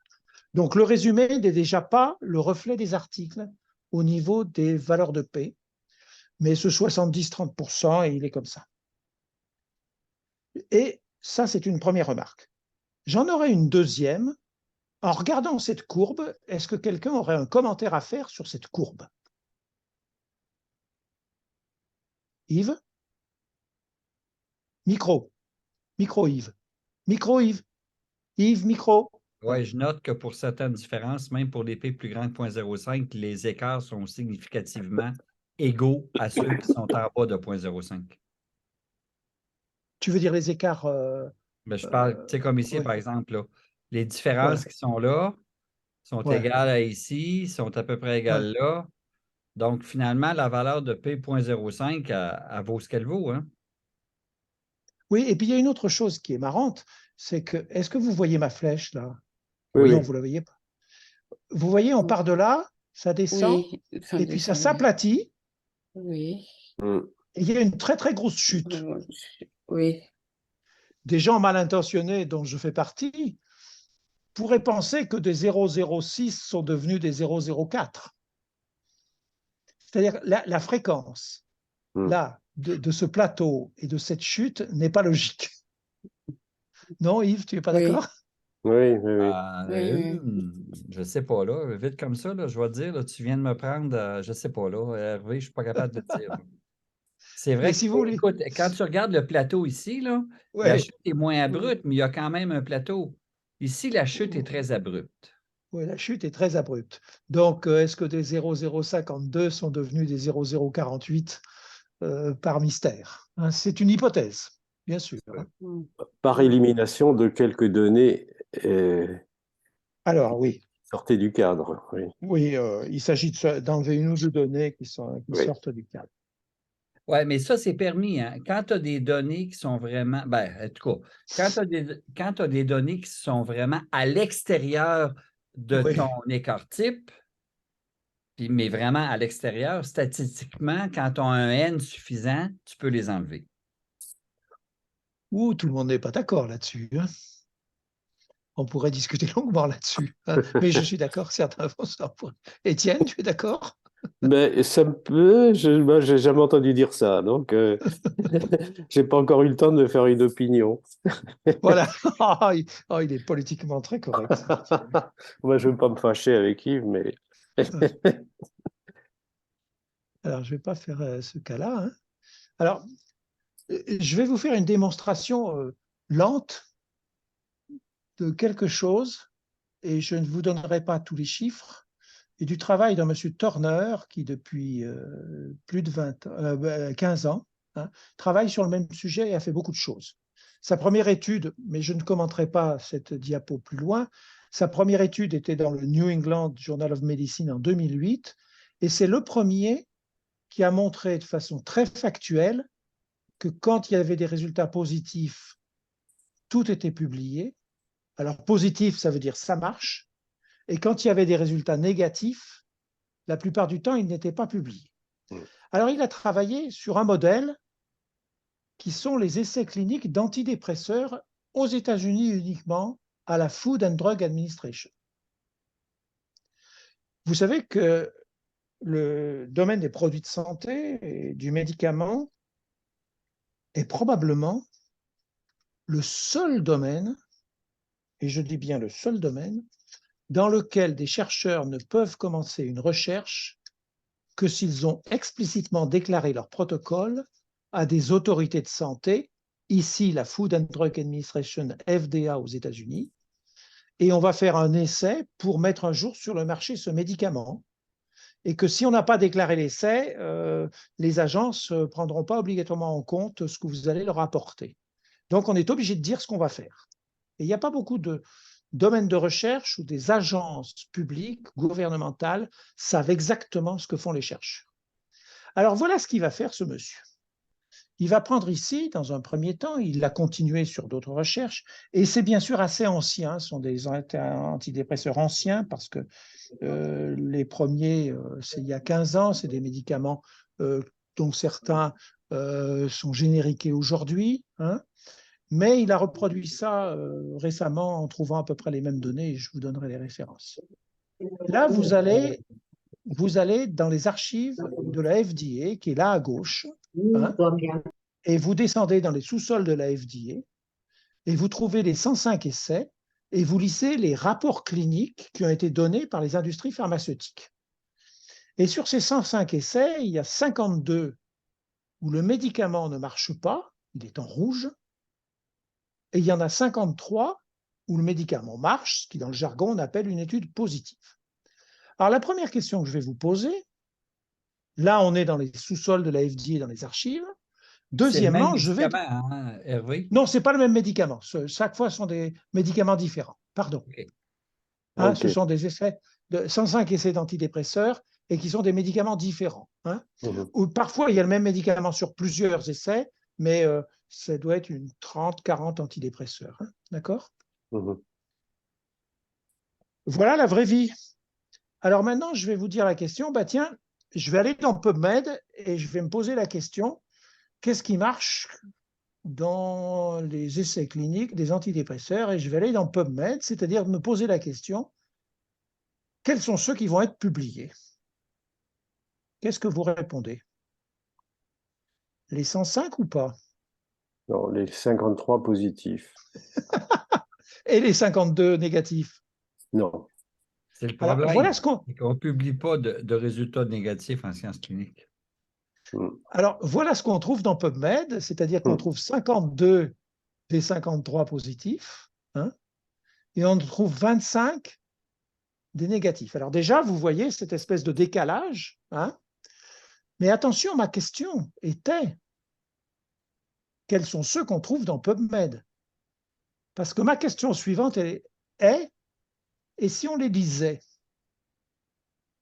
Donc le résumé n'est déjà pas le reflet des articles au niveau des valeurs de P, mais ce 70-30%, il est comme ça. Et ça, c'est une première remarque. J'en aurai une deuxième. En regardant cette courbe, est-ce que quelqu'un aurait un commentaire à faire sur cette courbe? Yves? Micro. Micro, Yves. Micro, Yves. Yves, micro. Oui, je note que pour certaines différences, même pour les P plus grands que 0.05, les écarts sont significativement égaux à ceux qui sont en bas de 0.05. Tu veux dire les écarts Ben, je parle, tu sais, comme ici, oui. par exemple, là, les différences Ouais. qui sont là sont Ouais. égales à ici, sont à peu près égales là. Donc, finalement, la valeur de P.05, elle vaut ce qu'elle vaut, hein? Oui, et puis il y a une autre chose qui est marrante, c'est que, est-ce que vous voyez ma flèche là? Oui, Non, oui. vous ne la voyez pas. Vous voyez, on part de là, ça descend, Oui, ça et puis ça descend, oui. s'aplatit, Oui. Mm. et il y a une très très grosse chute. Oui. Des gens mal intentionnés, dont je fais partie, pourraient penser que des 0,06 sont devenus des 0,04. C'est-à-dire la fréquence Mm. là de ce plateau et de cette chute n'est pas logique. Non, Yves, tu n'es pas Oui. d'accord? Oui, oui, oui. Je ne sais pas, là. Vite comme ça, là, je vais te dire, là, tu viens de me prendre, je ne sais pas, là. Hervé, je ne suis pas capable de te dire. C'est vrai Mais que, si vous voulez. écoute, quand tu regardes le plateau ici, là, la Ouais. chute est moins abrupte, mais il y a quand même un plateau. Ici, la chute est très abrupte. Oui, la chute est très abrupte. Donc, est-ce que des 0,052 sont devenus des 0,048 par mystère? Hein, c'est une hypothèse, bien sûr. Hein. Par élimination de quelques données Alors, oui, sortées du cadre. Oui, oui il s'agit d'enlever une ou deux données qui oui. sortent du cadre. Oui, mais ça, c'est permis. Hein? Quand tu as des données qui sont vraiment. Ben, en tout cas, quand tu as des données qui sont vraiment à l'extérieur de Oui. ton écart type, mais vraiment à l'extérieur, statistiquement, quand tu as un N suffisant, tu peux les enlever. Tout le monde n'est pas d'accord là-dessus. Hein. On pourrait discuter longuement là-dessus. Hein. Mais je suis d'accord, certains vont s'en pour- Étienne, tu es d'accord? Mais ça me peut, moi, j'ai jamais entendu dire ça, donc j'ai pas encore eu le temps de me faire une opinion. Voilà. Il est politiquement très correct. Moi, je ne veux pas me fâcher avec Yves, mais Alors, je ne vais pas faire ce cas-là. Hein. Alors, je vais vous faire une démonstration lente de quelque chose, et je ne vous donnerai pas tous les chiffres, et du travail d'un monsieur Turner qui, depuis plus de 15 ans, hein, travaille sur le même sujet et a fait beaucoup de choses. Sa première étude, mais je ne commenterai pas cette diapo plus loin, sa première étude était dans le New England Journal of Medicine en 2008, et c'est le premier qui a montré de façon très factuelle que quand il y avait des résultats positifs, tout était publié. Alors positif, ça veut dire ça marche. Et quand il y avait des résultats négatifs, la plupart du temps, ils n'étaient pas publiés. Alors il a travaillé sur un modèle qui sont les essais cliniques d'antidépresseurs aux États-Unis uniquement à la Food and Drug Administration. Vous savez que le domaine des produits de santé et du médicament est probablement le seul domaine, et je dis bien le seul domaine, dans lequel des chercheurs ne peuvent commencer une recherche que s'ils ont explicitement déclaré leur protocole à des autorités de santé, ici la Food and Drug Administration, FDA aux États-Unis, et on va faire un essai pour mettre un jour sur le marché ce médicament, et que si on n'a pas déclaré l'essai, les agences ne prendront pas obligatoirement en compte ce que vous allez leur apporter. Donc on est obligé de dire ce qu'on va faire. Et il n'y a pas beaucoup de domaines de recherche où des agences publiques, gouvernementales, savent exactement ce que font les chercheurs. Alors voilà ce qu'il va faire ce monsieur. Il va prendre ici, dans un premier temps, il a continué sur d'autres recherches, et c'est bien sûr assez ancien, ce sont des antidépresseurs anciens, parce que les premiers, c'est il y a 15 ans, c'est des médicaments dont certains sont génériqués aujourd'hui, hein, mais il a reproduit ça récemment en trouvant à peu près les mêmes données, et je vous donnerai les références. Là, vous allez dans les archives de la FDA, qui est là à gauche, hein, et vous descendez dans les sous-sols de la FDA, et vous trouvez les 105 essais, et vous lisez les rapports cliniques qui ont été donnés par les industries pharmaceutiques. Et sur ces 105 essais, il y a 52 où le médicament ne marche pas, il est en rouge, et il y en a 53 où le médicament marche, ce qui dans le jargon on appelle une étude positive. Alors la première question que je vais vous poser, là on est dans les sous-sols de la FDA, dans les archives. Deuxièmement, je vais... Hein, Hervé? Non, ce n'est pas le même médicament. Chaque fois, ce sont des médicaments différents. Pardon. Okay. Hein, okay. Ce sont des essais, 105 essais d'antidépresseurs et qui sont des médicaments différents. Hein. Ou parfois, il y a le même médicament sur plusieurs essais, mais ça doit être une 30, 40 antidépresseurs. Hein. D'accord? Voilà la vraie vie. Alors maintenant, je vais vous dire la question. Bah, tiens, je vais aller dans PubMed et je vais me poser la question, qu'est-ce qui marche dans les essais cliniques des antidépresseurs, et je vais aller dans PubMed, c'est-à-dire me poser la question, quels sont ceux qui vont être publiés? Qu'est-ce que vous répondez? Les 105 ou pas? Non, les 53 positifs. Et les 52 négatifs? Non. C'est le problème, alors, voilà qu'on ne publie pas de résultats négatifs en sciences cliniques. Alors, voilà ce qu'on trouve dans PubMed, c'est-à-dire qu'on trouve 52 des 53 positifs, hein, et on trouve 25 des négatifs. Alors déjà, vous voyez cette espèce de décalage, hein, mais attention, ma question était, quels sont ceux qu'on trouve dans PubMed? Parce que ma question suivante est, et si on les lisait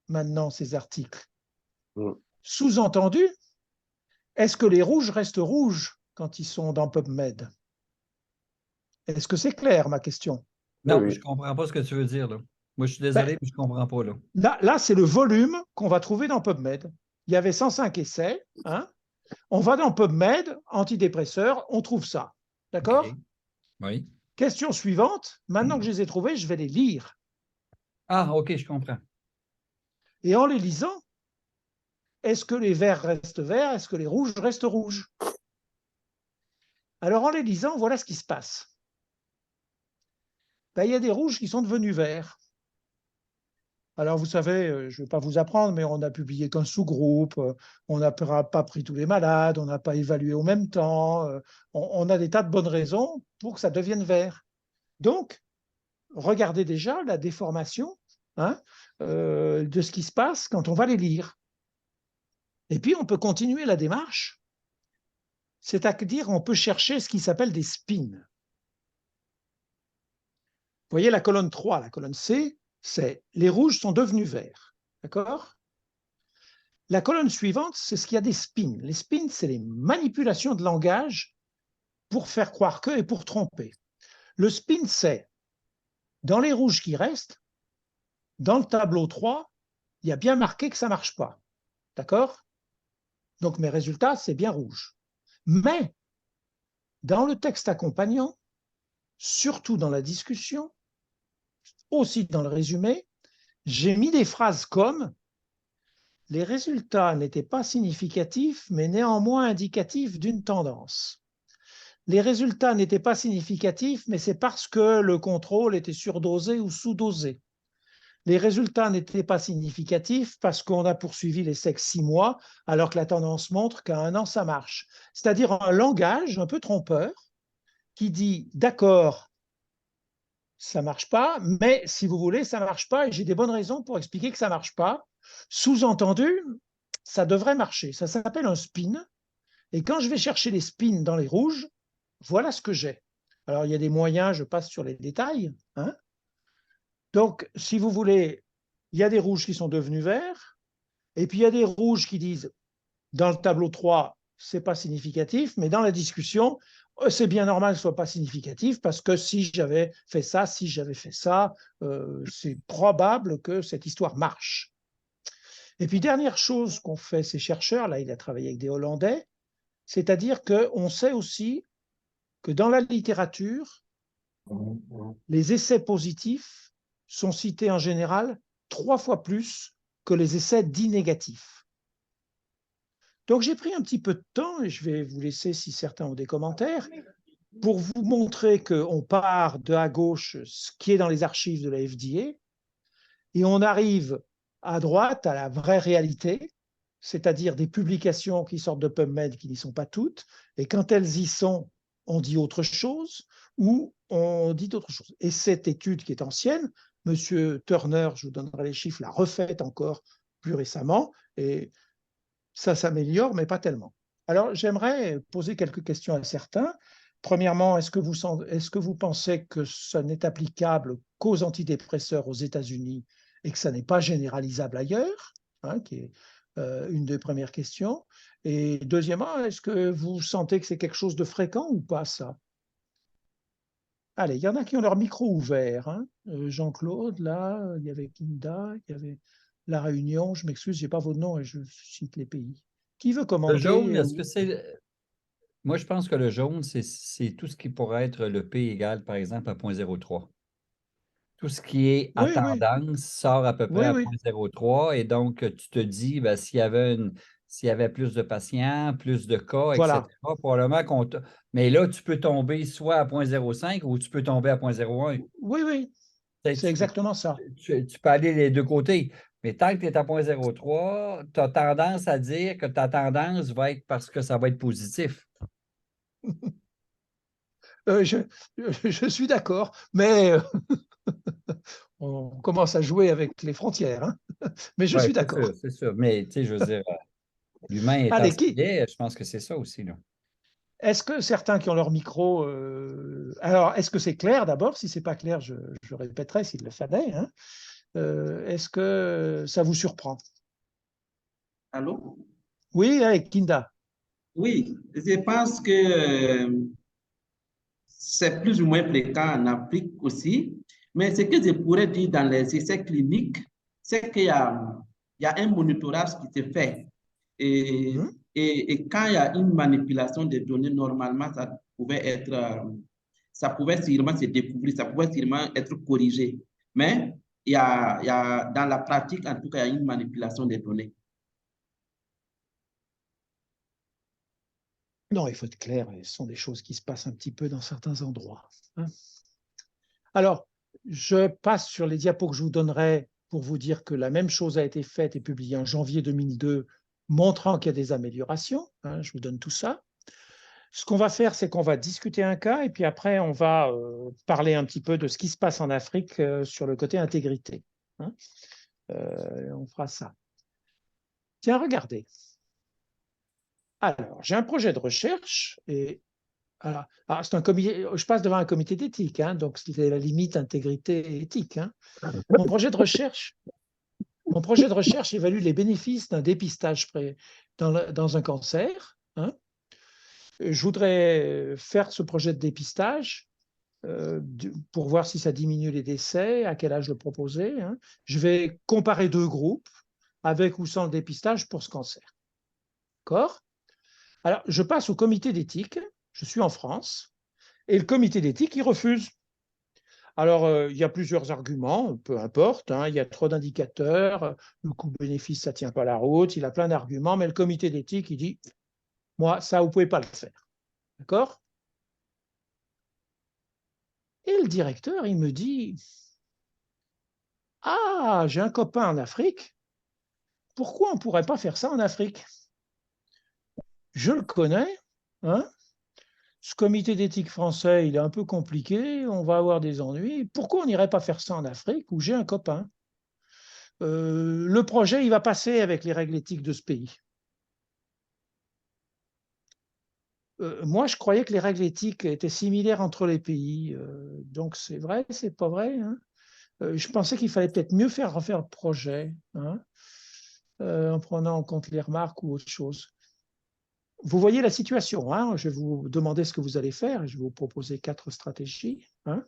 maintenant, ces articles? Sous-entendu, est-ce que les rouges restent rouges quand ils sont dans PubMed? Est-ce que c'est clair, ma question? Non, oui. Je ne comprends pas ce que tu veux dire. Là. Moi, je suis désolé, mais je ne comprends pas. Là c'est le volume qu'on va trouver dans PubMed. Il y avait 105 essais. Hein? On va dans PubMed, antidépresseurs, on trouve ça. D'accord? Okay. Oui. Question suivante. Maintenant que je les ai trouvés, je vais les lire. Ah, OK, je comprends. Et en les lisant, est-ce que les verts restent verts? Est-ce que les rouges restent rouges? Alors, en les lisant, voilà ce qui se passe. Ben, il y a des rouges qui sont devenus verts. Alors, vous savez, je ne vais pas vous apprendre, mais on n'a publié qu'un sous-groupe, on n'a pas pris tous les malades, on n'a pas évalué au même temps, on a des tas de bonnes raisons pour que ça devienne vert. Donc, regardez déjà la déformation, hein, de ce qui se passe quand on va les lire. Et puis, on peut continuer la démarche, c'est-à-dire on peut chercher ce qui s'appelle des spins. Vous voyez la colonne 3, la colonne C, c'est les rouges sont devenus verts. D'accord? La colonne suivante, c'est ce qu'il y a des spins. Les spins, c'est les manipulations de langage pour faire croire que et pour tromper. Le spin, c'est dans les rouges qui restent, dans le tableau 3, il y a bien marqué que ça ne marche pas. D'accord? Donc mes résultats, c'est bien rouge. Mais dans le texte accompagnant, surtout dans la discussion, aussi dans le résumé, j'ai mis des phrases comme « Les résultats n'étaient pas significatifs, mais néanmoins indicatifs d'une tendance. Les résultats n'étaient pas significatifs, mais c'est parce que le contrôle était surdosé ou sous-dosé. les résultats n'étaient pas significatifs parce qu'on a poursuivi l'essai que 6 mois, alors que la tendance montre qu'à 1 an, ça marche. C'est-à-dire un langage un peu trompeur qui dit, d'accord, ça ne marche pas, mais si vous voulez, ça ne marche pas et j'ai des bonnes raisons pour expliquer que ça ne marche pas. Sous-entendu, ça devrait marcher. Ça s'appelle un spin. Et quand je vais chercher les spins dans les rouges, voilà ce que j'ai. Alors, il y a des moyens, je passe sur les détails. Hein. Donc, si vous voulez, il y a des rouges qui sont devenus verts, et puis il y a des rouges qui disent, dans le tableau 3, ce n'est pas significatif, mais dans la discussion, c'est bien normal que ce ne soit pas significatif, parce que si j'avais fait ça, c'est probable que cette histoire marche. Et puis, dernière chose qu'ont fait ces chercheurs, là, il a travaillé avec des Hollandais, c'est-à-dire qu'on sait aussi que dans la littérature, les essais positifs sont cités en général 3 fois plus que les essais dits négatifs. Donc j'ai pris un petit peu de temps, et je vais vous laisser si certains ont des commentaires, pour vous montrer qu'on part de à gauche, ce qui est dans les archives de la FDA, et on arrive à droite à la vraie réalité, c'est-à-dire des publications qui sortent de PubMed qui n'y sont pas toutes, et quand elles y sont, on dit autre chose, ou on dit autre chose. Et cette étude qui est ancienne, Monsieur Turner, je vous donnerai les chiffres, l'a refaite encore plus récemment, et ça s'améliore, mais pas tellement. Alors, j'aimerais poser quelques questions à certains. Premièrement, est-ce que vous pensez que ça n'est applicable qu'aux antidépresseurs aux États-Unis et que ça n'est pas généralisable ailleurs, hein, qui est une des premières questions. Et deuxièmement, est-ce que vous sentez que c'est quelque chose de fréquent ou pas, ça? Allez, il y en a qui ont leur micro ouvert. Hein. Jean-Claude, là, il y avait Kinda, il y avait La Réunion. Je m'excuse, je n'ai pas vos noms et je cite les pays. Qui veut Le commenter? jaune, est-ce que c'est. Moi, je pense que le jaune, c'est tout ce qui pourrait être le P égale, par exemple, à 0,03. Tout ce qui est à Oui, oui, tendance sort à peu près oui, à oui. 0,03 et donc tu te dis, ben, s'il y avait plus de patients, plus de cas, Voilà. etc., probablement Mais là, tu peux tomber soit à 0,05 ou tu peux tomber à 0,01. Oui, oui, c'est exactement ça. Tu peux aller les deux côtés. Mais tant que tu es à 0,03, tu as tendance à dire que ta tendance va être parce que ça va être positif. Euh, je, je suis d'accord, mais on commence à jouer avec les frontières. Hein. Mais je Oui, suis c'est d'accord. sûr, c'est sûr. Mais tu sais, je veux dire, l'humain étant Allez, ce qu'il est, je pense que c'est ça aussi, là. est-ce que certains qui ont leur micro... alors, est-ce que c'est clair d'abord? Si ce n'est pas clair, je répéterai s'il le fallait. Hein. Est-ce que ça vous surprend? Allô? Oui, avec Kinda. Oui, je pense que c'est plus ou moins fréquent en Afrique aussi. Mais ce que je pourrais dire dans les essais cliniques, c'est il y a un monitorage qui se fait. Et, Hmm. et quand il y a une manipulation des données, normalement, ça pouvait sûrement se découvrir, ça pouvait sûrement être corrigé. Mais il y a, dans la pratique, en tout cas, il y a une manipulation des données. Non, il faut être clair, ce sont des choses qui se passent un petit peu dans certains endroits. Hein. Alors, je passe sur les diapos que je vous donnerai pour vous dire que la même chose a été faite et publiée en janvier 2002, montrant qu'il y a des améliorations. Hein, je vous donne tout ça. Ce qu'on va faire, c'est qu'on va discuter un cas et puis après, on va parler un petit peu de ce qui se passe en Afrique sur le côté intégrité. Hein. On fera ça. Tiens, regardez. Alors, j'ai un projet de recherche et alors, c'est un comité, je passe devant un comité d'éthique, hein, donc c'est la limite intégrité et éthique. Hein. Mon projet de recherche évalue les bénéfices d'un dépistage dans un cancer. Hein. Je voudrais faire ce projet de dépistage pour voir si ça diminue les décès, à quel âge le proposer. Hein. Je vais comparer 2 groupes avec ou sans le dépistage pour ce cancer. D'accord? Alors, je passe au comité d'éthique. Je suis en France. Et le comité d'éthique, il refuse. Alors, il y a plusieurs arguments, peu importe. Hein, il y a trop d'indicateurs. Le coût-bénéfice, ça ne tient pas la route. Il a plein d'arguments. Mais le comité d'éthique, il dit, moi, ça, vous ne pouvez pas le faire. D'accord? Et le directeur, il me dit, Ah, j'ai un copain en Afrique. Pourquoi on ne pourrait pas faire ça en Afrique? Je le connais, hein? Ce comité d'éthique français, il est un peu compliqué, on va avoir des ennuis. Pourquoi on n'irait pas faire ça en Afrique où j'ai un copain? Le projet, il va passer avec les règles éthiques de ce pays. Moi, je croyais que les règles éthiques étaient similaires entre les pays. Donc, c'est vrai, c'est pas vrai, hein? Je pensais qu'il fallait peut-être mieux faire refaire le projet, hein, en prenant en compte les remarques ou autre chose. Vous voyez la situation, hein? Je vais vous demander ce que vous allez faire et je vais vous proposer 4 stratégies, hein.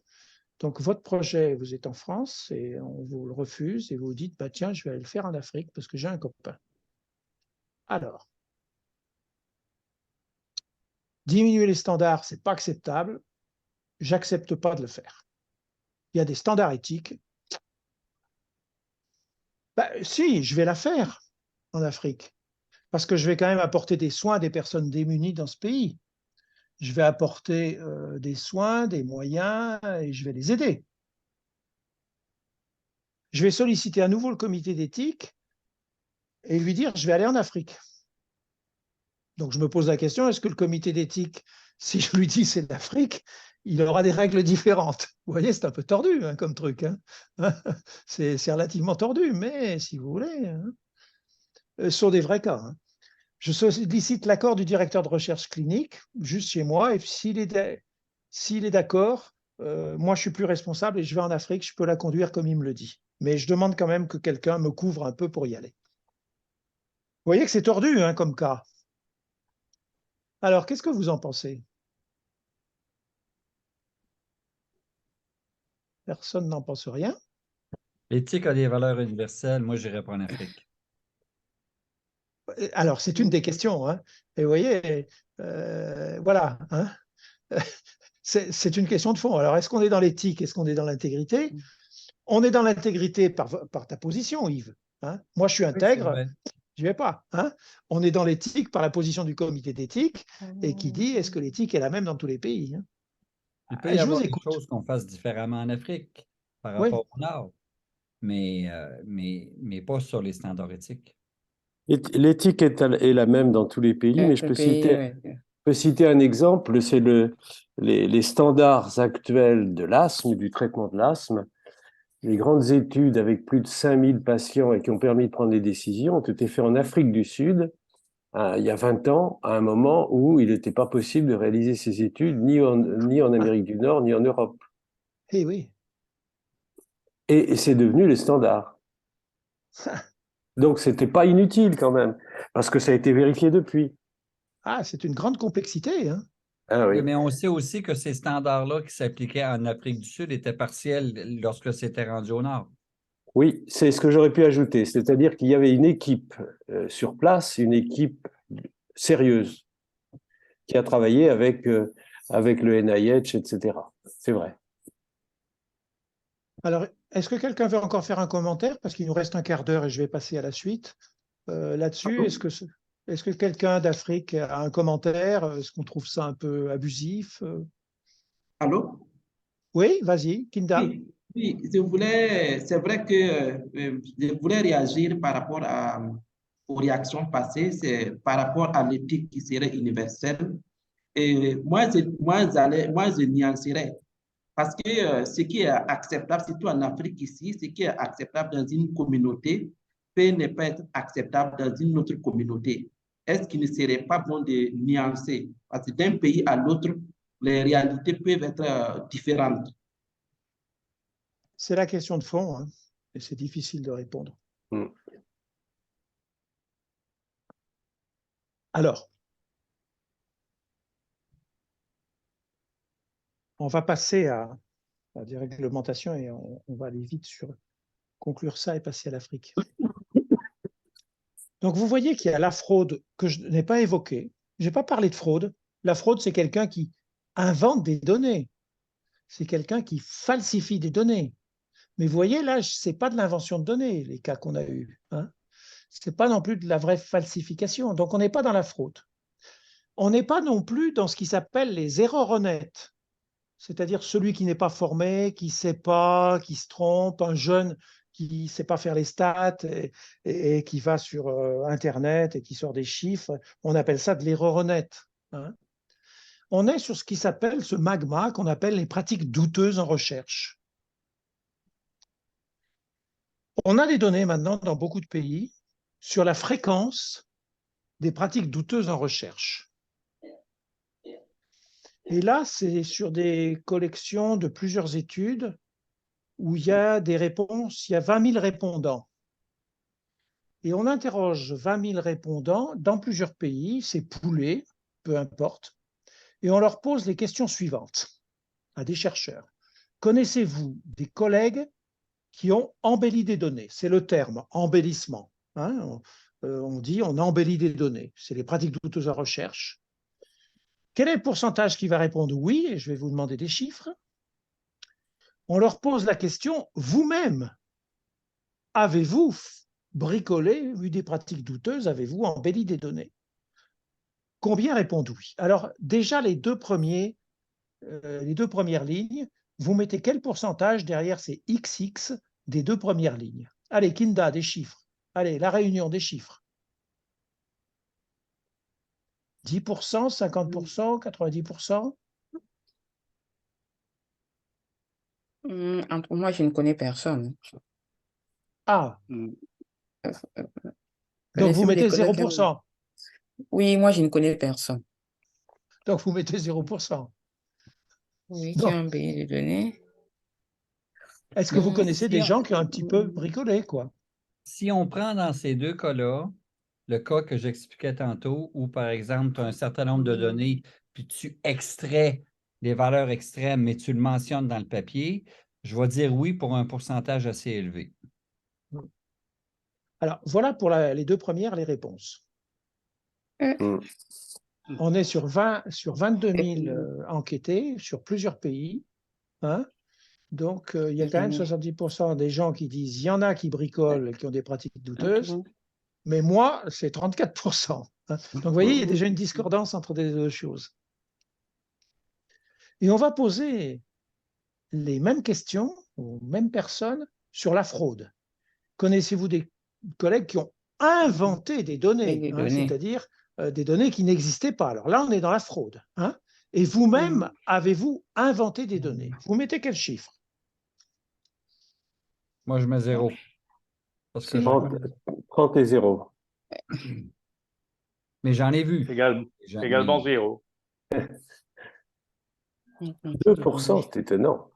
Donc, votre projet, vous êtes en France et on vous le refuse et vous dites, bah, tiens, je vais aller le faire en Afrique parce que j'ai un copain. Alors, diminuer les standards, ce n'est pas acceptable. J'accepte pas de le faire. Il y a des standards éthiques. Bah, si, je vais la faire en Afrique parce que je vais quand même apporter des soins à des personnes démunies dans ce pays. Je vais apporter des soins, des moyens et je vais les aider. Je vais solliciter à nouveau le comité d'éthique et lui dire, je vais aller en Afrique. Donc, je me pose la question, est-ce que le comité d'éthique, si je lui dis c'est l'Afrique, il aura des règles différentes? Vous voyez, c'est un peu tordu, hein, comme truc, hein. C'est relativement tordu, mais si vous voulez, hein, ce sont des vrais cas, hein. Je sollicite l'accord du directeur de recherche clinique, juste chez moi, et s'il est d'accord, moi je suis plus responsable et je vais en Afrique, je peux la conduire comme il me le dit. Mais je demande quand même que quelqu'un me couvre un peu pour y aller. Vous voyez que c'est tordu, hein, comme cas. Alors, qu'est-ce que vous en pensez? Personne n'en pense rien. L'éthique a des valeurs universelles. Moi, je n'irai pas en Afrique. Alors, c'est une des questions, hein. Et vous voyez, voilà, hein. C'est une question de fond. Alors, est-ce qu'on est dans l'éthique? Est-ce qu'on est dans l'intégrité? On est dans l'intégrité par ta position, Yves, hein. Moi, je suis Oui, c'est intègre, vrai. je ne vais pas, hein. On est dans l'éthique par la position du comité d'éthique et qui dit est-ce que l'éthique est la même dans tous les pays, hein? Il peut y Je vous avoir des écoute. choses qu'on fasse différemment en Afrique par Oui. rapport au Nord, mais pas sur les standards éthiques. L'éthique est la même dans tous les pays, mais je Le peux pays, citer, ouais. peux citer un exemple, c'est les standards actuels de l'asthme, du traitement de l'asthme. Les grandes études avec plus de 5000 patients et qui ont permis de prendre des décisions ont été faites en Afrique du Sud, il y a 20 ans, à un moment où il n'était pas possible de réaliser ces études ni en Amérique du Nord, ni en Europe. Eh oui. Et c'est devenu les standards. Donc, ce n'était pas inutile quand même, parce que ça a été vérifié depuis. Ah, c'est une grande complexité, hein. Ah Oui, oui. mais on sait aussi que ces standards-là qui s'appliquaient en Afrique du Sud étaient partiels lorsque c'était rendu au Nord. Oui, c'est ce que j'aurais pu ajouter. C'est-à-dire qu'il y avait une équipe sur place, une équipe sérieuse, qui a travaillé avec le NIH, etc. C'est vrai. Alors, est-ce que quelqu'un veut encore faire un commentaire? Parce qu'il nous reste un quart d'heure et je vais passer à la suite. Là-dessus, est-ce que quelqu'un d'Afrique a un commentaire? Est-ce qu'on trouve ça un peu abusif? Allô? Oui, vas-y, Kinda. Oui, oui, c'est vrai que je voulais réagir par rapport aux réactions passées, c'est par rapport à l'éthique qui serait universelle. Et moi, je nuancerais. Parce que ce qui est acceptable, surtout en Afrique ici, ce qui est acceptable dans une communauté peut ne pas être acceptable dans une autre communauté. Est-ce qu'il ne serait pas bon de nuancer? Parce que d'un pays à l'autre, les réalités peuvent être différentes. C'est la question de fond, hein, et c'est difficile de répondre. Mm. Alors, on va passer à la déréglementation et on va aller vite sur conclure ça et passer à l'Afrique. Donc, vous voyez qu'il y a la fraude que je n'ai pas évoquée. Je n'ai pas parlé de fraude. La fraude, c'est quelqu'un qui invente des données. C'est quelqu'un qui falsifie des données. Mais vous voyez, là, ce n'est pas de l'invention de données, les cas qu'on a eus, hein. Ce n'est pas non plus de la vraie falsification. Donc, on n'est pas dans la fraude. On n'est pas non plus dans ce qui s'appelle les erreurs honnêtes, c'est-à-dire celui qui n'est pas formé, qui ne sait pas, qui se trompe, un jeune qui ne sait pas faire les stats et qui va sur Internet et qui sort des chiffres. On appelle ça de l'erreur honnête. Hein. On est sur ce qui s'appelle ce magma qu'on appelle les pratiques douteuses en recherche. On a des données maintenant dans beaucoup de pays sur la fréquence des pratiques douteuses en recherche. Et là, c'est sur des collections de plusieurs études où il y a des réponses, il y a 20 000 répondants. Et on interroge 20 000 répondants dans plusieurs pays, c'est poolé, peu importe, et on leur pose les questions suivantes à des chercheurs. Connaissez-vous des collègues qui ont embelli des données? C'est le terme, embellissement. Hein, on dit on embellit des données. C'est les pratiques douteuses en recherche. Quel est le pourcentage qui va répondre oui? Et je vais vous demander des chiffres. On leur pose la question, vous-même, avez-vous bricolé, eu des pratiques douteuses, avez-vous embelli des données? Combien répondent oui? Alors déjà, les deux premières lignes, vous mettez quel pourcentage derrière ces XX des deux premières lignes? Allez, Kinda, des chiffres. Allez, la réunion des chiffres. 10%, 50%, 90%? Entre moi, je ne connais personne. Ah, Mm. donc vous Connaissez-vous des mettez collègues qui ont- 0%. Oui, moi, je ne connais personne. Donc vous mettez 0%. Oui, qui Donc, ont embelli les données. est-ce que vous connaissez Si des on, gens qui ont un petit peu bricolé, quoi? si on prend dans ces deux cas-là, le cas que j'expliquais tantôt, où par exemple, tu as un certain nombre de données, puis tu extrais les valeurs extrêmes, mais tu le mentionnes dans le papier, je vais dire oui pour un pourcentage assez élevé. Alors, voilà pour les deux premières, les réponses. Mm. On est sur 22 000 enquêtés sur plusieurs pays. Hein. Donc, il y a quand même 70% des gens qui disent il y en a qui bricolent et qui ont des pratiques douteuses, mais moi, c'est 34%. Hein. Donc, vous voyez, il y a déjà une discordance entre les deux choses. Et on va poser les mêmes questions aux mêmes personnes sur la fraude. Connaissez-vous des collègues qui ont inventé des données, Des hein, données. c'est-à-dire des données qui n'existaient pas? Alors là, on est dans la fraude. Hein. Et vous-même, avez-vous inventé des données? Vous mettez quel chiffre? Moi, je mets 0. Parce que 30 et 0. mais j'en ai vu. Également 0. 2%, c'est étonnant.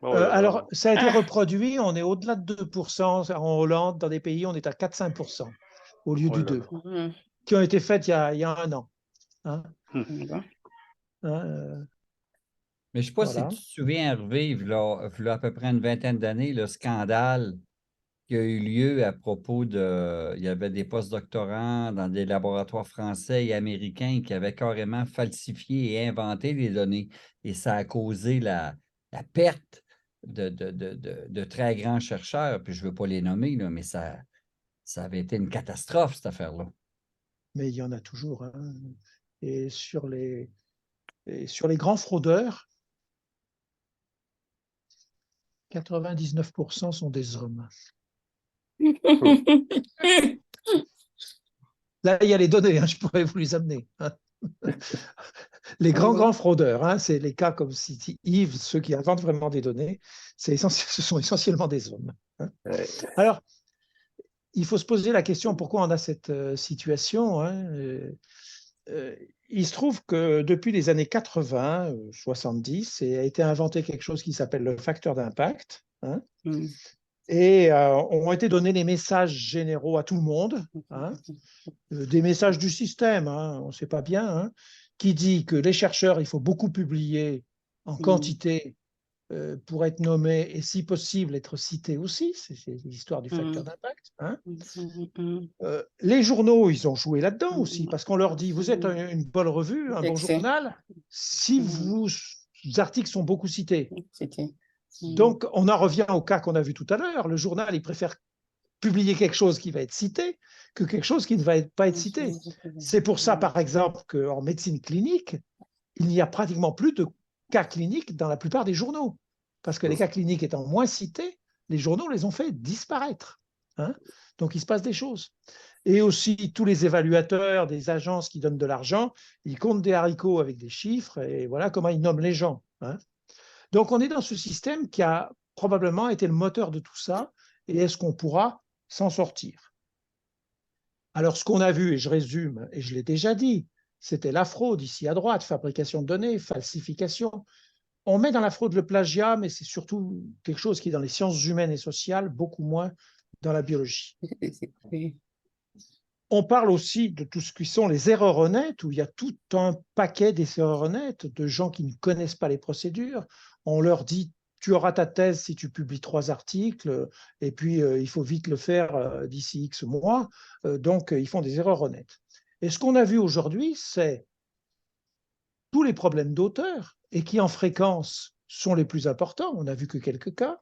Oh là là. Alors, ça a été reproduit, on est au-delà de 2%. En Hollande, dans des pays, on est à 4-5% au lieu Oh du là 2, Mhm. qui ont été faites il y a un an. Hein. Bon. Hein, Mais je ne sais pas voilà. si tu te souviens, Hervé, il y a à peu près une vingtaine d'années, le scandale qui a eu lieu à propos de... Il y avait des postdoctorants dans des laboratoires français et américains qui avaient carrément falsifié et inventé des données. Et ça a causé la perte de très grands chercheurs. Puis je ne veux pas les nommer, là, mais ça avait été une catastrophe, cette affaire-là. Mais il y en a toujours. Hein. Et sur les grands fraudeurs, 99% sont des hommes. Là, il y a les données, hein, je pourrais vous les amener. Hein. Les grands fraudeurs, hein, c'est les cas comme City Yves, ceux qui inventent vraiment des données, ce sont essentiellement des hommes. Hein. Ouais. Alors, il faut se poser la question pourquoi on a cette situation. Hein. Il se trouve que depuis les années 80, 70, a été inventé quelque chose qui s'appelle le facteur d'impact. Hein. Et ont été donnés les messages généraux à tout le monde, hein, des messages du système, hein, on ne sait pas bien, hein, qui dit que les chercheurs, il faut beaucoup publier en quantité pour être nommés et si possible être cités aussi, c'est l'histoire du facteur d'impact. Hein. Les journaux, ils ont joué là-dedans aussi, parce qu'on leur dit, vous êtes une bonne revue, un bon journal, si vos articles sont beaucoup cités. Donc, on en revient au cas qu'on a vu tout à l'heure. Le journal, il préfère publier quelque chose qui va être cité que quelque chose qui ne va pas être cité. C'est pour ça, par exemple, qu'en médecine clinique, il n'y a pratiquement plus de cas cliniques dans la plupart des journaux. Parce que les cas cliniques étant moins cités, les journaux les ont fait disparaître. Hein. Donc, il se passe des choses. Et aussi, tous les évaluateurs des agences qui donnent de l'argent, ils comptent des haricots avec des chiffres et voilà comment ils nomment les gens. Hein. Donc, on est dans ce système qui a probablement été le moteur de tout ça. Et est-ce qu'on pourra s'en sortir? Alors, ce qu'on a vu, et je résume, et je l'ai déjà dit, c'était la fraude ici à droite, fabrication de données, falsification. On met dans la fraude le plagiat, mais c'est surtout quelque chose qui est dans les sciences humaines et sociales, beaucoup moins dans la biologie. Oui. On parle aussi de tout ce qui sont les erreurs honnêtes, où il y a tout un paquet d'erreurs honnêtes, de gens qui ne connaissent pas les procédures. On leur dit, tu auras ta thèse si tu publies 3 articles, et puis il faut vite le faire d'ici X mois. Donc, ils font des erreurs honnêtes. Et ce qu'on a vu aujourd'hui, c'est tous les problèmes d'auteur, et qui en fréquence sont les plus importants. On n'a vu que quelques cas.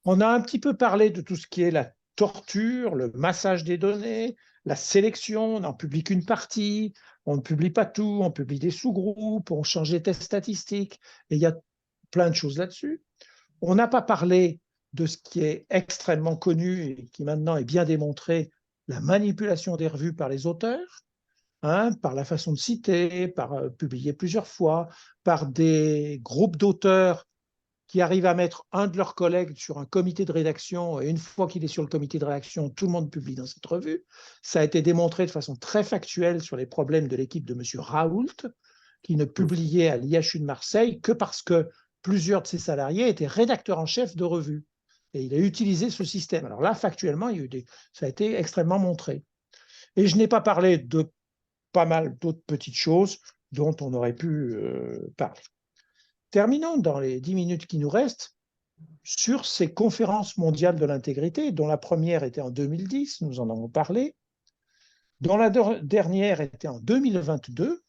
On a un petit peu parlé de tout ce qui est la torture, le massage des données, la sélection, on n'en publie qu'une partie, on ne publie pas tout, on publie des sous-groupes, on change les tests statistiques, et il y a plein de choses là-dessus. On n'a pas parlé de ce qui est extrêmement connu et qui maintenant est bien démontré, la manipulation des revues par les auteurs, hein, par la façon de citer, par publier plusieurs fois, par des groupes d'auteurs qui arrivent à mettre un de leurs collègues sur un comité de rédaction, et une fois qu'il est sur le comité de rédaction, tout le monde publie dans cette revue. Ça a été démontré de façon très factuelle sur les problèmes de l'équipe de M. Raoult, qui ne publiait à l'IHU de Marseille que parce que plusieurs de ses salariés étaient rédacteurs en chef de revue. Et il a utilisé ce système. Alors là, factuellement, ça a été extrêmement montré. Et je n'ai pas parlé de pas mal d'autres petites choses dont on aurait pu parler. Terminons dans les 10 minutes qui nous restent sur ces conférences mondiales de l'intégrité, dont la première était en 2010, nous en avons parlé, dont la dernière était en 2022.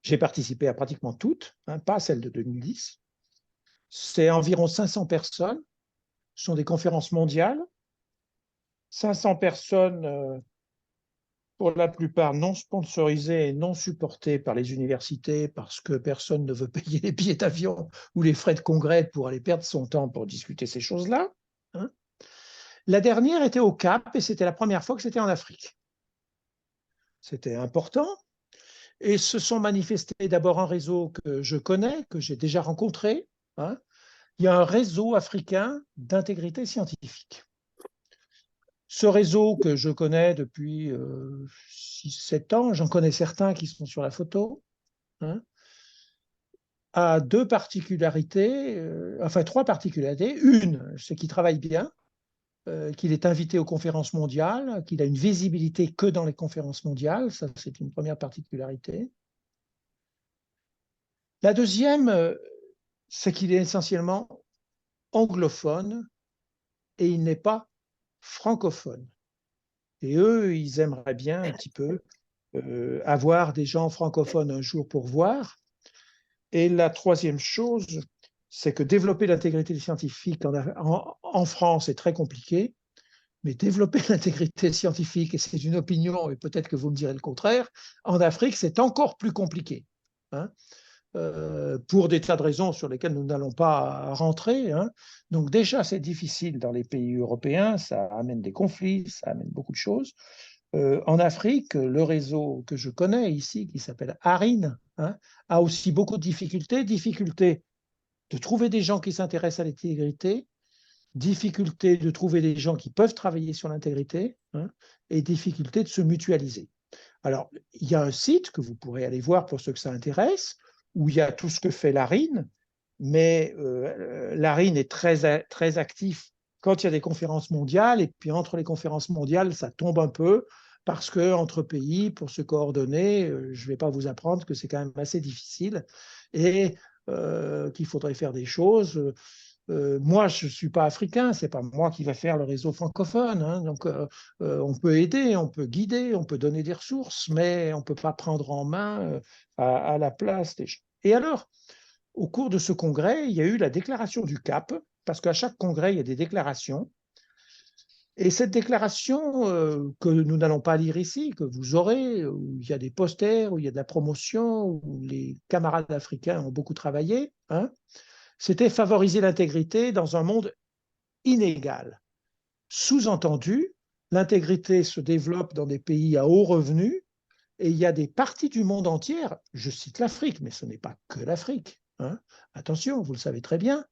J'ai participé à pratiquement toutes, hein, pas celle de 2010. C'est environ 500 personnes, ce sont des conférences mondiales, 500 personnes pour la plupart non sponsorisées et non supportées par les universités parce que personne ne veut payer les billets d'avion ou les frais de congrès pour aller perdre son temps pour discuter ces choses-là. Hein. La dernière était au Cap et c'était la première fois que c'était en Afrique. C'était important. Et se sont manifestés d'abord un réseau que je connais, que j'ai déjà rencontré. Hein. Il y a un réseau africain d'intégrité scientifique. Ce réseau que je connais depuis 6-7 ans, j'en connais certains qui sont sur la photo, hein, a 2 particularités, enfin 3 particularités. Une, c'est qu'il travaille bien, qu'il est invité aux conférences mondiales, qu'il a une visibilité que dans les conférences mondiales, ça c'est une première particularité. La deuxième, c'est qu'il est essentiellement anglophone et il n'est pas francophone. Et eux, ils aimeraient bien un petit peu avoir des gens francophones un jour pour voir. Et la troisième chose, c'est que développer l'intégrité scientifique en France est très compliqué, mais développer l'intégrité scientifique, et c'est une opinion, et peut-être que vous me direz le contraire, en Afrique, c'est encore plus compliqué. Hein, pour des tas de raisons sur lesquelles nous n'allons pas rentrer. Hein. Donc déjà, c'est difficile dans les pays européens, ça amène des conflits, ça amène beaucoup de choses. En Afrique, le réseau que je connais ici, qui s'appelle ARIN, hein, a aussi beaucoup de difficultés de trouver des gens qui s'intéressent à l'intégrité, difficulté de trouver des gens qui peuvent travailler sur l'intégrité, hein, et difficulté de se mutualiser. Alors, il y a un site que vous pourrez aller voir pour ceux que ça intéresse, où il y a tout ce que fait l'ARIN, mais l'ARIN est très actif quand il y a des conférences mondiales, et puis entre les conférences mondiales, ça tombe un peu, parce qu'entre pays, pour se coordonner, je ne vais pas vous apprendre que c'est quand même assez difficile, et qu'il faudrait faire des choses. Moi, je ne suis pas africain, ce n'est pas moi qui va faire le réseau francophone. Hein, donc, on peut aider, on peut guider, on peut donner des ressources, mais on ne peut pas prendre en main à la place des gens. Et alors, au cours de ce congrès, il y a eu la déclaration du Cap, parce qu'à chaque congrès, il y a des déclarations. Et cette déclaration que nous n'allons pas lire ici, que vous aurez, où il y a des posters, où il y a de la promotion, où les camarades africains ont beaucoup travaillé, hein, c'était favoriser l'intégrité dans un monde inégal. Sous-entendu, l'intégrité se développe dans des pays à haut revenu et il y a des parties du monde entier, je cite l'Afrique, mais ce n'est pas que l'Afrique, hein, attention, vous le savez très bien,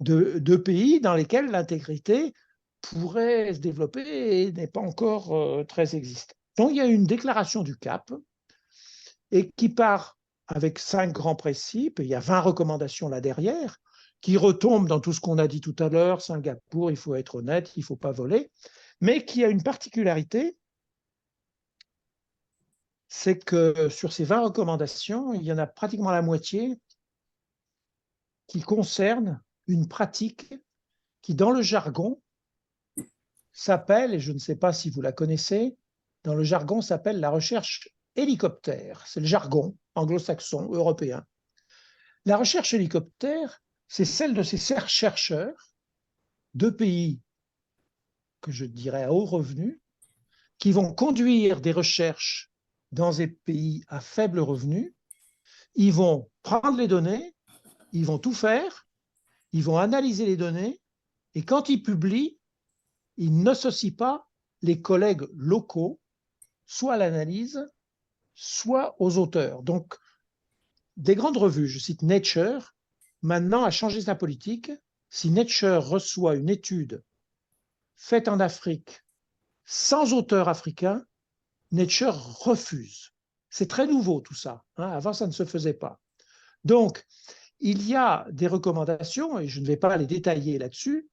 de pays dans lesquels l'intégrité pourrait se développer et n'est pas encore très existante. Donc il y a une déclaration du CAP et qui part avec 5 grands principes, et il y a 20 recommandations là derrière, qui retombent dans tout ce qu'on a dit tout à l'heure, Singapour, il faut être honnête, il ne faut pas voler, mais qui a une particularité, c'est que sur ces 20 recommandations, il y en a pratiquement la moitié qui concernent une pratique qui, dans le jargon, s'appelle, et je ne sais pas si vous la connaissez, dans le jargon s'appelle la recherche hélicoptère. C'est le jargon anglo-saxon, européen. La recherche hélicoptère, c'est celle de ces chercheurs de pays que je dirais à haut revenu, qui vont conduire des recherches dans des pays à faible revenu. Ils vont prendre les données, ils vont tout faire, ils vont analyser les données, et quand ils publient, ils n'associent pas les collègues locaux, soit à l'analyse, soit aux auteurs. Donc, des grandes revues, je cite Nature, maintenant a changé sa politique. Si Nature reçoit une étude faite en Afrique sans auteur africain, Nature refuse. C'est très nouveau tout ça, hein. Avant, ça ne se faisait pas. Donc, il y a des recommandations, et je ne vais pas les détailler là-dessus,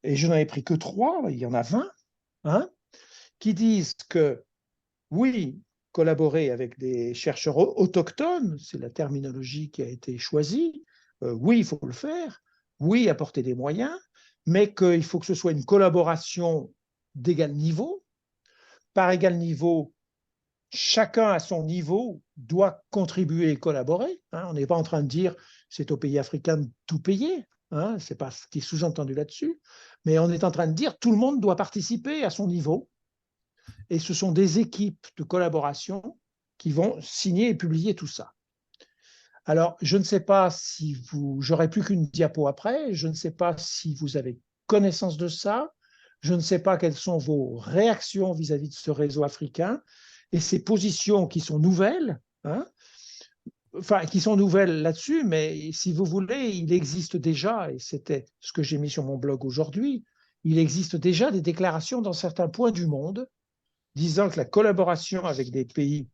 et je n'en ai pris que 3, il y en a 20, hein, qui disent que oui, collaborer avec des chercheurs autochtones, c'est la terminologie qui a été choisie, oui, il faut le faire, oui, apporter des moyens, mais qu'il faut que ce soit une collaboration d'égal niveau. Par égal niveau, chacun à son niveau doit contribuer et collaborer, hein. On n'est pas en train de dire c'est aux pays africains de tout payer, hein, ce n'est pas ce qui est sous-entendu là-dessus, mais on est en train de dire tout le monde doit participer à son niveau, et ce sont des équipes de collaboration qui vont signer et publier tout ça. Alors, je ne sais pas si j'aurai plus qu'une diapo après, je ne sais pas si vous avez connaissance de ça, je ne sais pas quelles sont vos réactions vis-à-vis de ce réseau africain et ces positions qui sont nouvelles, hein, enfin, qui sont nouvelles là-dessus, mais si vous voulez, il existe déjà, et c'était ce que j'ai mis sur mon blog aujourd'hui, il existe déjà des déclarations dans certains points du monde disant que la collaboration avec des pays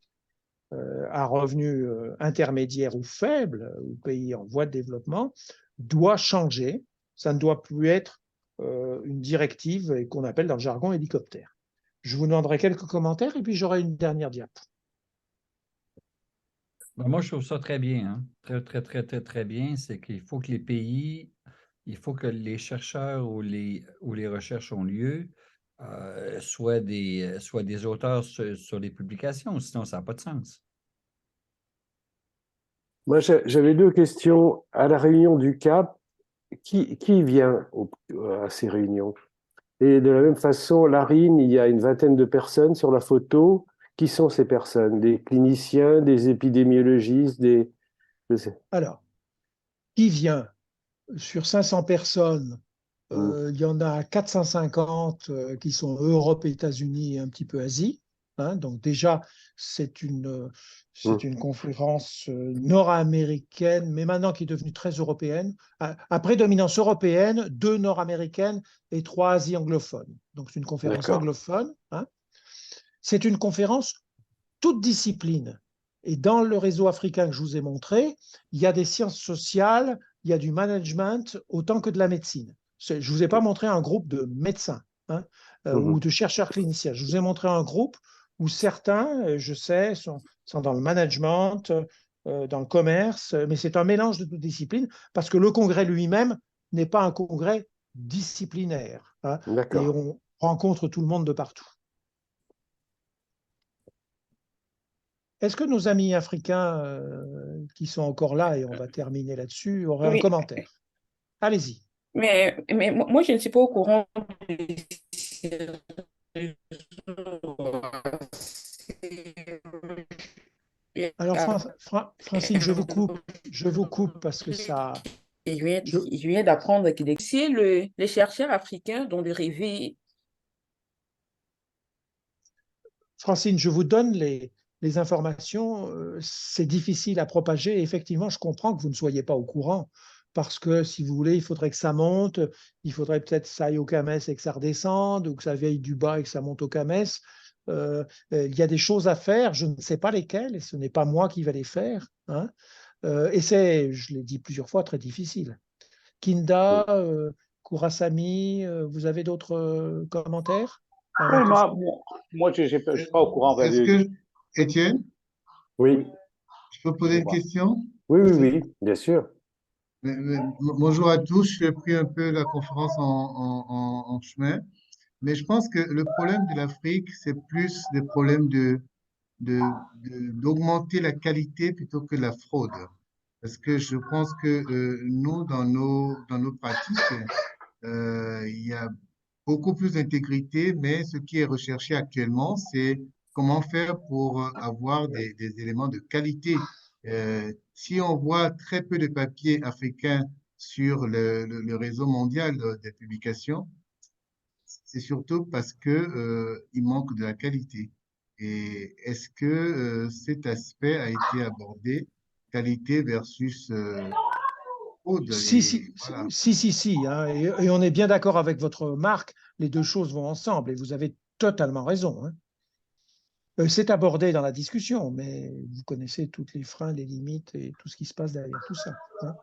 à revenus intermédiaires ou faibles, ou pays en voie de développement, doit changer. Ça ne doit plus être une directive qu'on appelle dans le jargon hélicoptère. Je vous demanderai quelques commentaires et puis j'aurai une dernière diapo. Ben, moi, je trouve ça très bien, hein. Très, très, très, très, très bien. C'est qu'il faut que les pays, il faut que les chercheurs où les recherches ont lieu soient des auteurs sur les publications, sinon ça n'a pas de sens. Moi, j'avais 2 questions. À la réunion du CAP, qui vient à ces réunions? Et de la même façon, l'ARIN, il y a une vingtaine de personnes sur la photo. Qui sont ces personnes? Des cliniciens, des épidémiologistes, Alors, qui vient? Sur 500 personnes, il y en a 450 qui sont Europe, États-Unis et un petit peu Asie, hein. Donc déjà, c'est une conférence nord-américaine, mais maintenant qui est devenue très européenne. À prédominance européenne, 2 nord-américaines et 3 Asie anglophones. Donc c'est une conférence D'accord. anglophone, hein. C'est une conférence toute discipline. Et dans le réseau africain que je vous ai montré, il y a des sciences sociales, il y a du management autant que de la médecine. Je ne vous ai pas montré un groupe de médecins, hein, ou de chercheurs cliniciens. Je vous ai montré un groupe où certains, je sais, sont dans le management, dans le commerce, mais c'est un mélange de toutes disciplines parce que le congrès lui-même n'est pas un congrès disciplinaire, hein, et D'accord. on rencontre tout le monde de partout. Est-ce que nos amis africains qui sont encore là, et on va terminer là-dessus, auraient un Oui, commentaire? Allez-y. mais moi, je ne suis pas au courant de ces Alors, Francine, je vous coupe parce que ça, Je viens d'apprendre qu'il existe les chercheurs africains dont le rêvé. Francine, je vous donne les informations. C'est difficile à propager. Et effectivement, je comprends que vous ne soyez pas au courant. Parce que si vous voulez, il faudrait que ça monte. Il faudrait peut-être que ça aille au CAMES et que ça redescende, ou que ça aille du bas et que ça monte au CAMES. Il y a des choses à faire. Je ne sais pas lesquelles. Et ce n'est pas moi qui vais les faire. Hein. Et c'est, je l'ai dit plusieurs fois, très difficile. Kinda, Kourasami, vous avez d'autres commentaires Oui, avant que je... moi, je ne suis pas au courant. Est-ce que, Étienne, Oui, je peux poser une question? oui, oui, oui, bien sûr. Bonjour à tous, je pris un peu la conférence en chemin, mais je pense que le problème de l'Afrique, c'est plus le problème d'augmenter la qualité plutôt que la fraude. Parce que je pense que nous, dans nos pratiques, il y a beaucoup plus d'intégrité, mais ce qui est recherché actuellement, c'est comment faire pour avoir des éléments de qualité. Si on voit très peu de papiers africains sur le réseau mondial des publications, c'est surtout parce que, il manque de la qualité. Et est-ce que cet aspect a été abordé, qualité versus fraude? Si, Et voilà. si, hein, et on est bien d'accord avec votre remarque, les deux choses vont ensemble et vous avez totalement raison. Hein. C'est abordé dans la discussion, mais vous connaissez tous les freins, les limites et tout ce qui se passe derrière tout ça. Hein.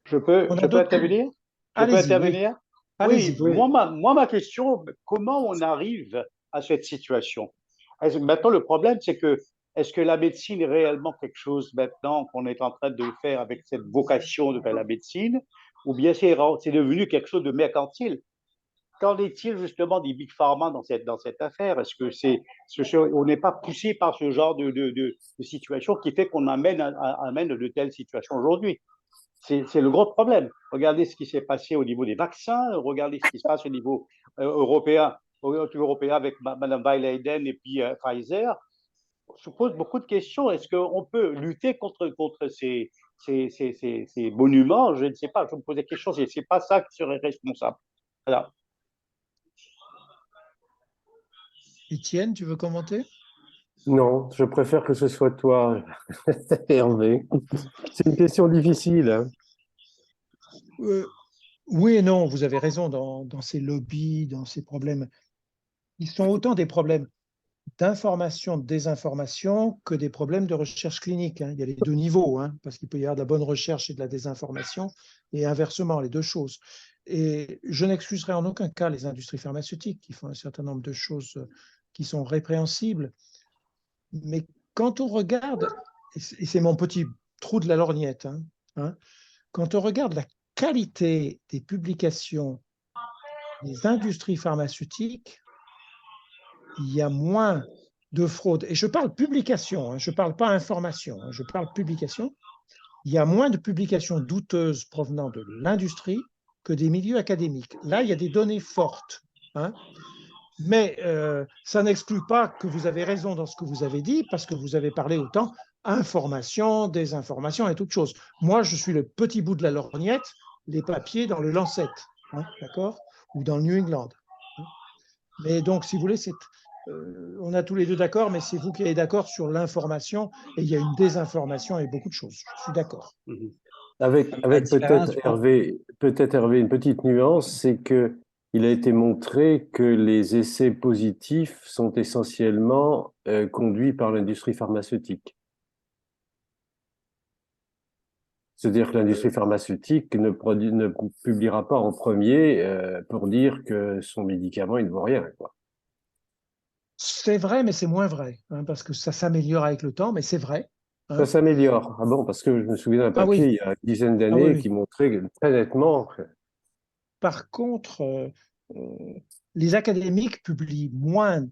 Je peux On a d'autres... intervenir? Je peux Allez-y, oui. intervenir? Oui, Allez-y. Oui. ma question, comment on arrive à cette situation? Maintenant, le problème, c'est que est-ce que la médecine est réellement quelque chose maintenant qu'on est en train de faire avec cette vocation de faire la médecine, ou bien c'est devenu quelque chose de mercantile? Qu'en est-il justement des big pharma dans cette affaire? Est-ce que on n'est pas poussé par ce genre de situation qui fait qu'on amène de telles situations aujourd'hui? C'est le gros problème. Regardez ce qui s'est passé au niveau des vaccins, regardez ce qui se passe au niveau européen avec Mme Leiden et puis Pfizer. Je pose beaucoup de questions. Est-ce qu'on peut lutter contre ces monuments? Je ne sais pas. Je me pose des questions. Ce n'est pas ça qui serait responsable. Voilà. Étienne, tu veux commenter? Non, je préfère que ce soit toi, Hervé. C'est une question difficile. Hein. Oui et non, vous avez raison dans ces lobbies, dans ces problèmes. Ils sont autant des problèmes d'information, de désinformation que des problèmes de recherche clinique. Hein. Il y a les deux niveaux, hein, parce qu'il peut y avoir de la bonne recherche et de la désinformation, et inversement, les deux choses. Et je n'excuserai en aucun cas les industries pharmaceutiques qui font un certain nombre de choses qui sont répréhensibles. Mais quand on regarde, et c'est mon petit trou de la lorgnette, hein, quand on regarde la qualité des publications des industries pharmaceutiques, il y a moins de fraude. Et je parle publication, hein, je ne parle pas information, hein, je parle publication. Il y a moins de publications douteuses provenant de l'industrie que des milieux académiques. Là, il y a des données fortes. Hein. Mais ça n'exclut pas que vous avez raison dans ce que vous avez dit, parce que vous avez parlé autant information, désinformation et toutes choses. Moi, je suis le petit bout de la lorgnette, les papiers dans le Lancet, hein, d'accord, ou dans le New England. Hein. Mais donc, si vous voulez, on a tous les deux d'accord, mais c'est vous qui êtes d'accord sur l'information, et il y a une désinformation et beaucoup de choses. Je suis d'accord. Avec différence, peut-être Hervé, une petite nuance, c'est que il a été montré que les essais positifs sont essentiellement conduits par l'industrie pharmaceutique. C'est-à-dire que l'industrie pharmaceutique ne publiera pas en premier pour dire que son médicament, il ne vaut rien, quoi. C'est vrai, mais c'est moins vrai, hein, parce que ça s'améliore avec le temps, mais c'est vrai. Hein. Ça s'améliore. Ah bon, parce que je me souviens d'un Ah papier oui. il y a une dizaine Ah d'années oui, oui. qui montrait très nettement. Par contre, les académiques publient moins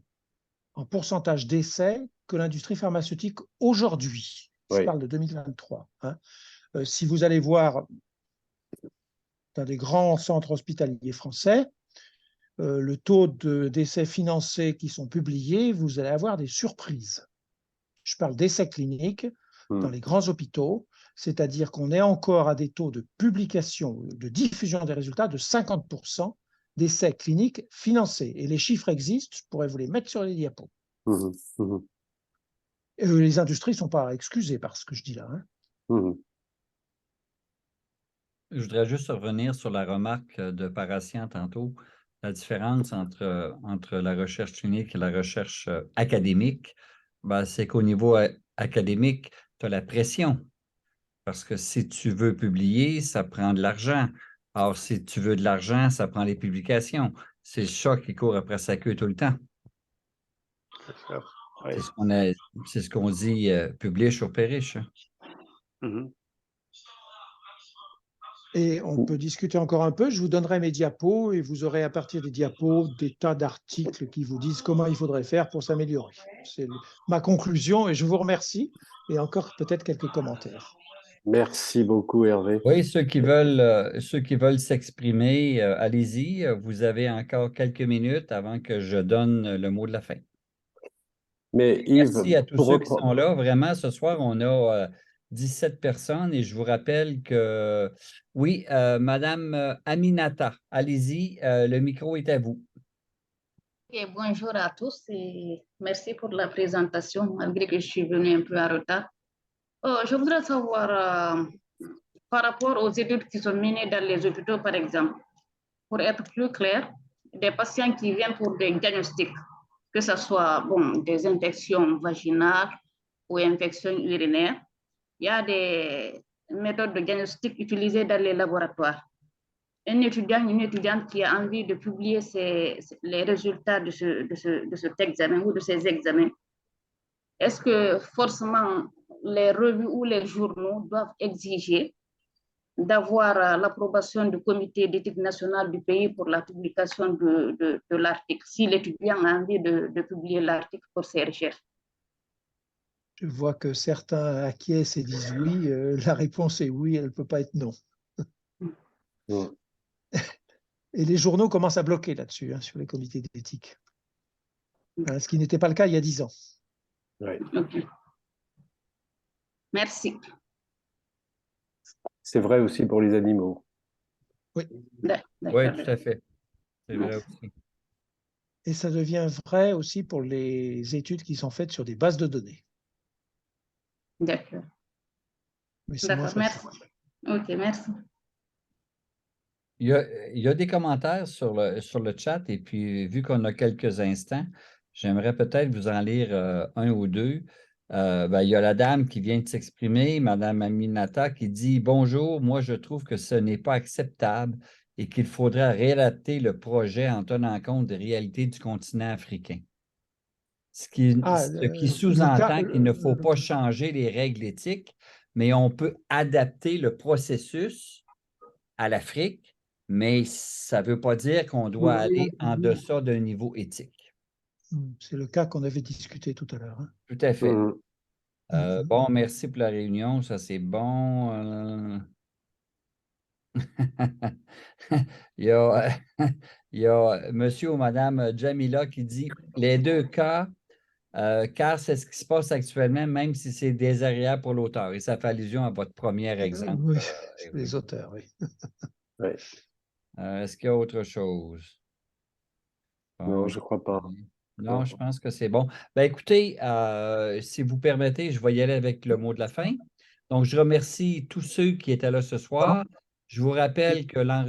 en pourcentage d'essais que l'industrie pharmaceutique aujourd'hui. Je Oui. parle de 2023. Hein. Si vous allez voir dans des grands centres hospitaliers français, le taux d'essais financés qui sont publiés, vous allez avoir des surprises. Je parle d'essais cliniques dans les grands hôpitaux. c'est-à-dire qu'on est encore à des taux de publication, de diffusion des résultats de 50% d'essais cliniques financés. Et les chiffres existent, je pourrais vous les mettre sur les diapos. Et les industries ne sont pas excusées par ce que je dis là. Je voudrais juste revenir sur la remarque de Parassian tantôt, la différence entre la recherche clinique et la recherche académique. Ben, c'est qu'au niveau académique, tu as la pression. Parce que si tu veux publier, ça prend de l'argent. Alors, si tu veux de l'argent, ça prend les publications. C'est le chat qui court après sa queue tout le temps. Oui. C'est ce qu'on dit, publish or perish. Et on peut discuter encore un peu. Je vous donnerai mes diapos et vous aurez à partir des diapos des tas d'articles qui vous disent comment il faudrait faire pour s'améliorer. C'est ma conclusion et je vous remercie. Et encore peut-être quelques commentaires. Merci beaucoup, Hervé. Oui, ceux qui veulent s'exprimer, allez-y. Vous avez encore quelques minutes avant que je donne le mot de la fin. Mais Yves, Merci à tous pour ceux qui reprendre- sont là. Vraiment, ce soir, on a 17 personnes et je vous rappelle que, oui, Madame Aminata, allez-y, le micro est à vous. Et bonjour à tous et merci pour la présentation, malgré que je suis venue un peu en retard. Je voudrais savoir, par rapport aux études qui sont menées dans les hôpitaux, par exemple, pour être plus clair, des patients qui viennent pour des diagnostics, que ce soit des infections vaginales ou infections urinaires, il y a des méthodes de diagnostic utilisées dans les laboratoires. Un étudiant, une étudiante qui a envie de publier les résultats de cet examen ou de ces examens, est-ce que forcément les revues ou les journaux doivent exiger d'avoir l'approbation du comité d'éthique nationale du pays pour la publication de l'article, si l'étudiant a envie de publier l'article pour ses recherches? Je vois que certains acquiescent et disent oui. La réponse est oui, elle ne peut pas être non. Et les journaux commencent à bloquer là-dessus, sur les comités d'éthique. Ce qui n'était pas le cas il y a 10 ans. Ouais. Okay. Merci. C'est vrai aussi pour les animaux. Oui. Oui, tout à fait. C'est vrai aussi. Et ça devient vrai aussi pour les études qui sont faites sur des bases de données. D'accord. D'accord, merci. OK, merci. Il y a des commentaires sur le chat et puis vu qu'on a quelques instants, j'aimerais peut-être vous en lire un ou deux. Il y a la dame qui vient de s'exprimer, Madame Aminata, qui dit « Bonjour, moi je trouve que ce n'est pas acceptable et qu'il faudrait réadapter le projet en tenant compte des réalités du continent africain. » Ce qui sous-entend qu'il ne faut pas changer les règles éthiques, mais on peut adapter le processus à l'Afrique, mais ça ne veut pas dire qu'on doit aller en deçà d'un niveau éthique. C'est le cas qu'on avait discuté tout à l'heure. Tout à fait. Bon, merci pour la réunion, ça c'est bon. il y a monsieur ou madame Jamila qui dit « Les deux cas, car c'est ce qui se passe actuellement, même si c'est désagréable pour l'auteur. » Et ça fait allusion à votre premier exemple. Oui, les auteurs, oui. Ouais. Est-ce qu'il y a autre chose? Non, je ne crois pas. Non, je pense que c'est bon. Ben, écoutez, si vous permettez, je vais y aller avec le mot de la fin. Donc, je remercie tous ceux qui étaient là ce soir. Je vous rappelle que la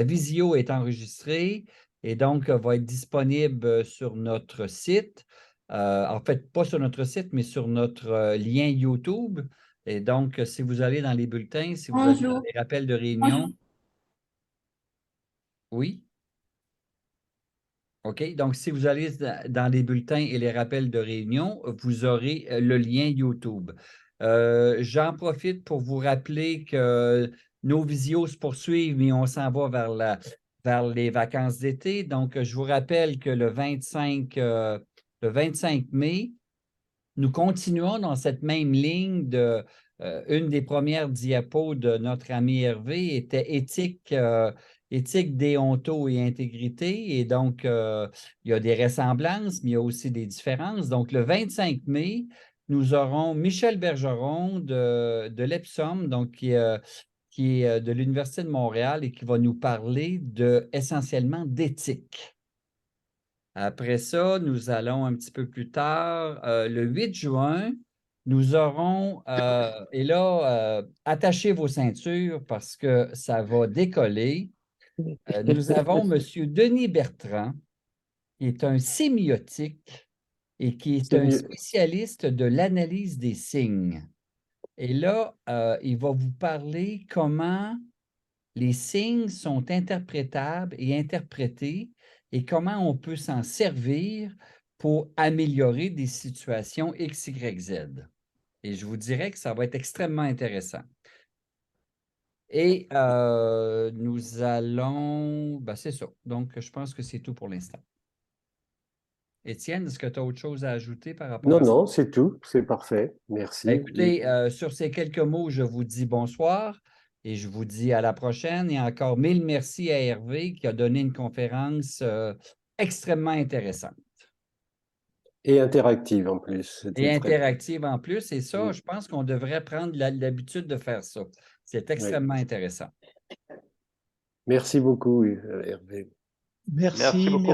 visio est enregistrée et donc va être disponible sur notre site. En fait, pas sur notre site, mais sur notre lien YouTube. Et donc, si vous allez dans les bulletins, si vous allez dans les rappels de réunion. Oui? OK. Donc, si vous allez dans les bulletins et les rappels de réunion, vous aurez le lien YouTube. J'en profite pour vous rappeler que nos visios se poursuivent, mais on s'en va vers les vacances d'été. Donc, je vous rappelle que le 25 mai, nous continuons dans cette même ligne de une des premières diapos de notre ami Hervé était éthique, déonto et intégrité. Et donc, il y a des ressemblances, mais il y a aussi des différences. Donc, le 25 mai, nous aurons Michel Bergeron de l'EPSOM, donc qui est de l'Université de Montréal et qui va nous parler essentiellement d'éthique. Après ça, nous allons un petit peu plus tard, le 8 juin, nous aurons, et là, attachez vos ceintures parce que ça va décoller. Nous avons M. Denis Bertrand, qui est un sémiotique et qui est un spécialiste de l'analyse des signes. Et là, il va vous parler comment les signes sont interprétables et interprétés et comment on peut s'en servir pour améliorer des situations X, Y, Z. Et je vous dirais que ça va être extrêmement intéressant. Et nous allons... Ben, c'est ça. Donc, je pense que c'est tout pour l'instant. Étienne, est-ce que tu as autre chose à ajouter par rapport à ça? Non, c'est tout. C'est parfait. Merci. Écoutez, sur ces quelques mots, je vous dis bonsoir et je vous dis à la prochaine. Et encore 1000 merci à Hervé qui a donné une conférence extrêmement intéressante. Et interactive en plus. Et interactive en plus. Et ça, je pense qu'on devrait prendre l'habitude de faire ça. C'est extrêmement intéressant. Merci beaucoup, Hervé. Merci beaucoup.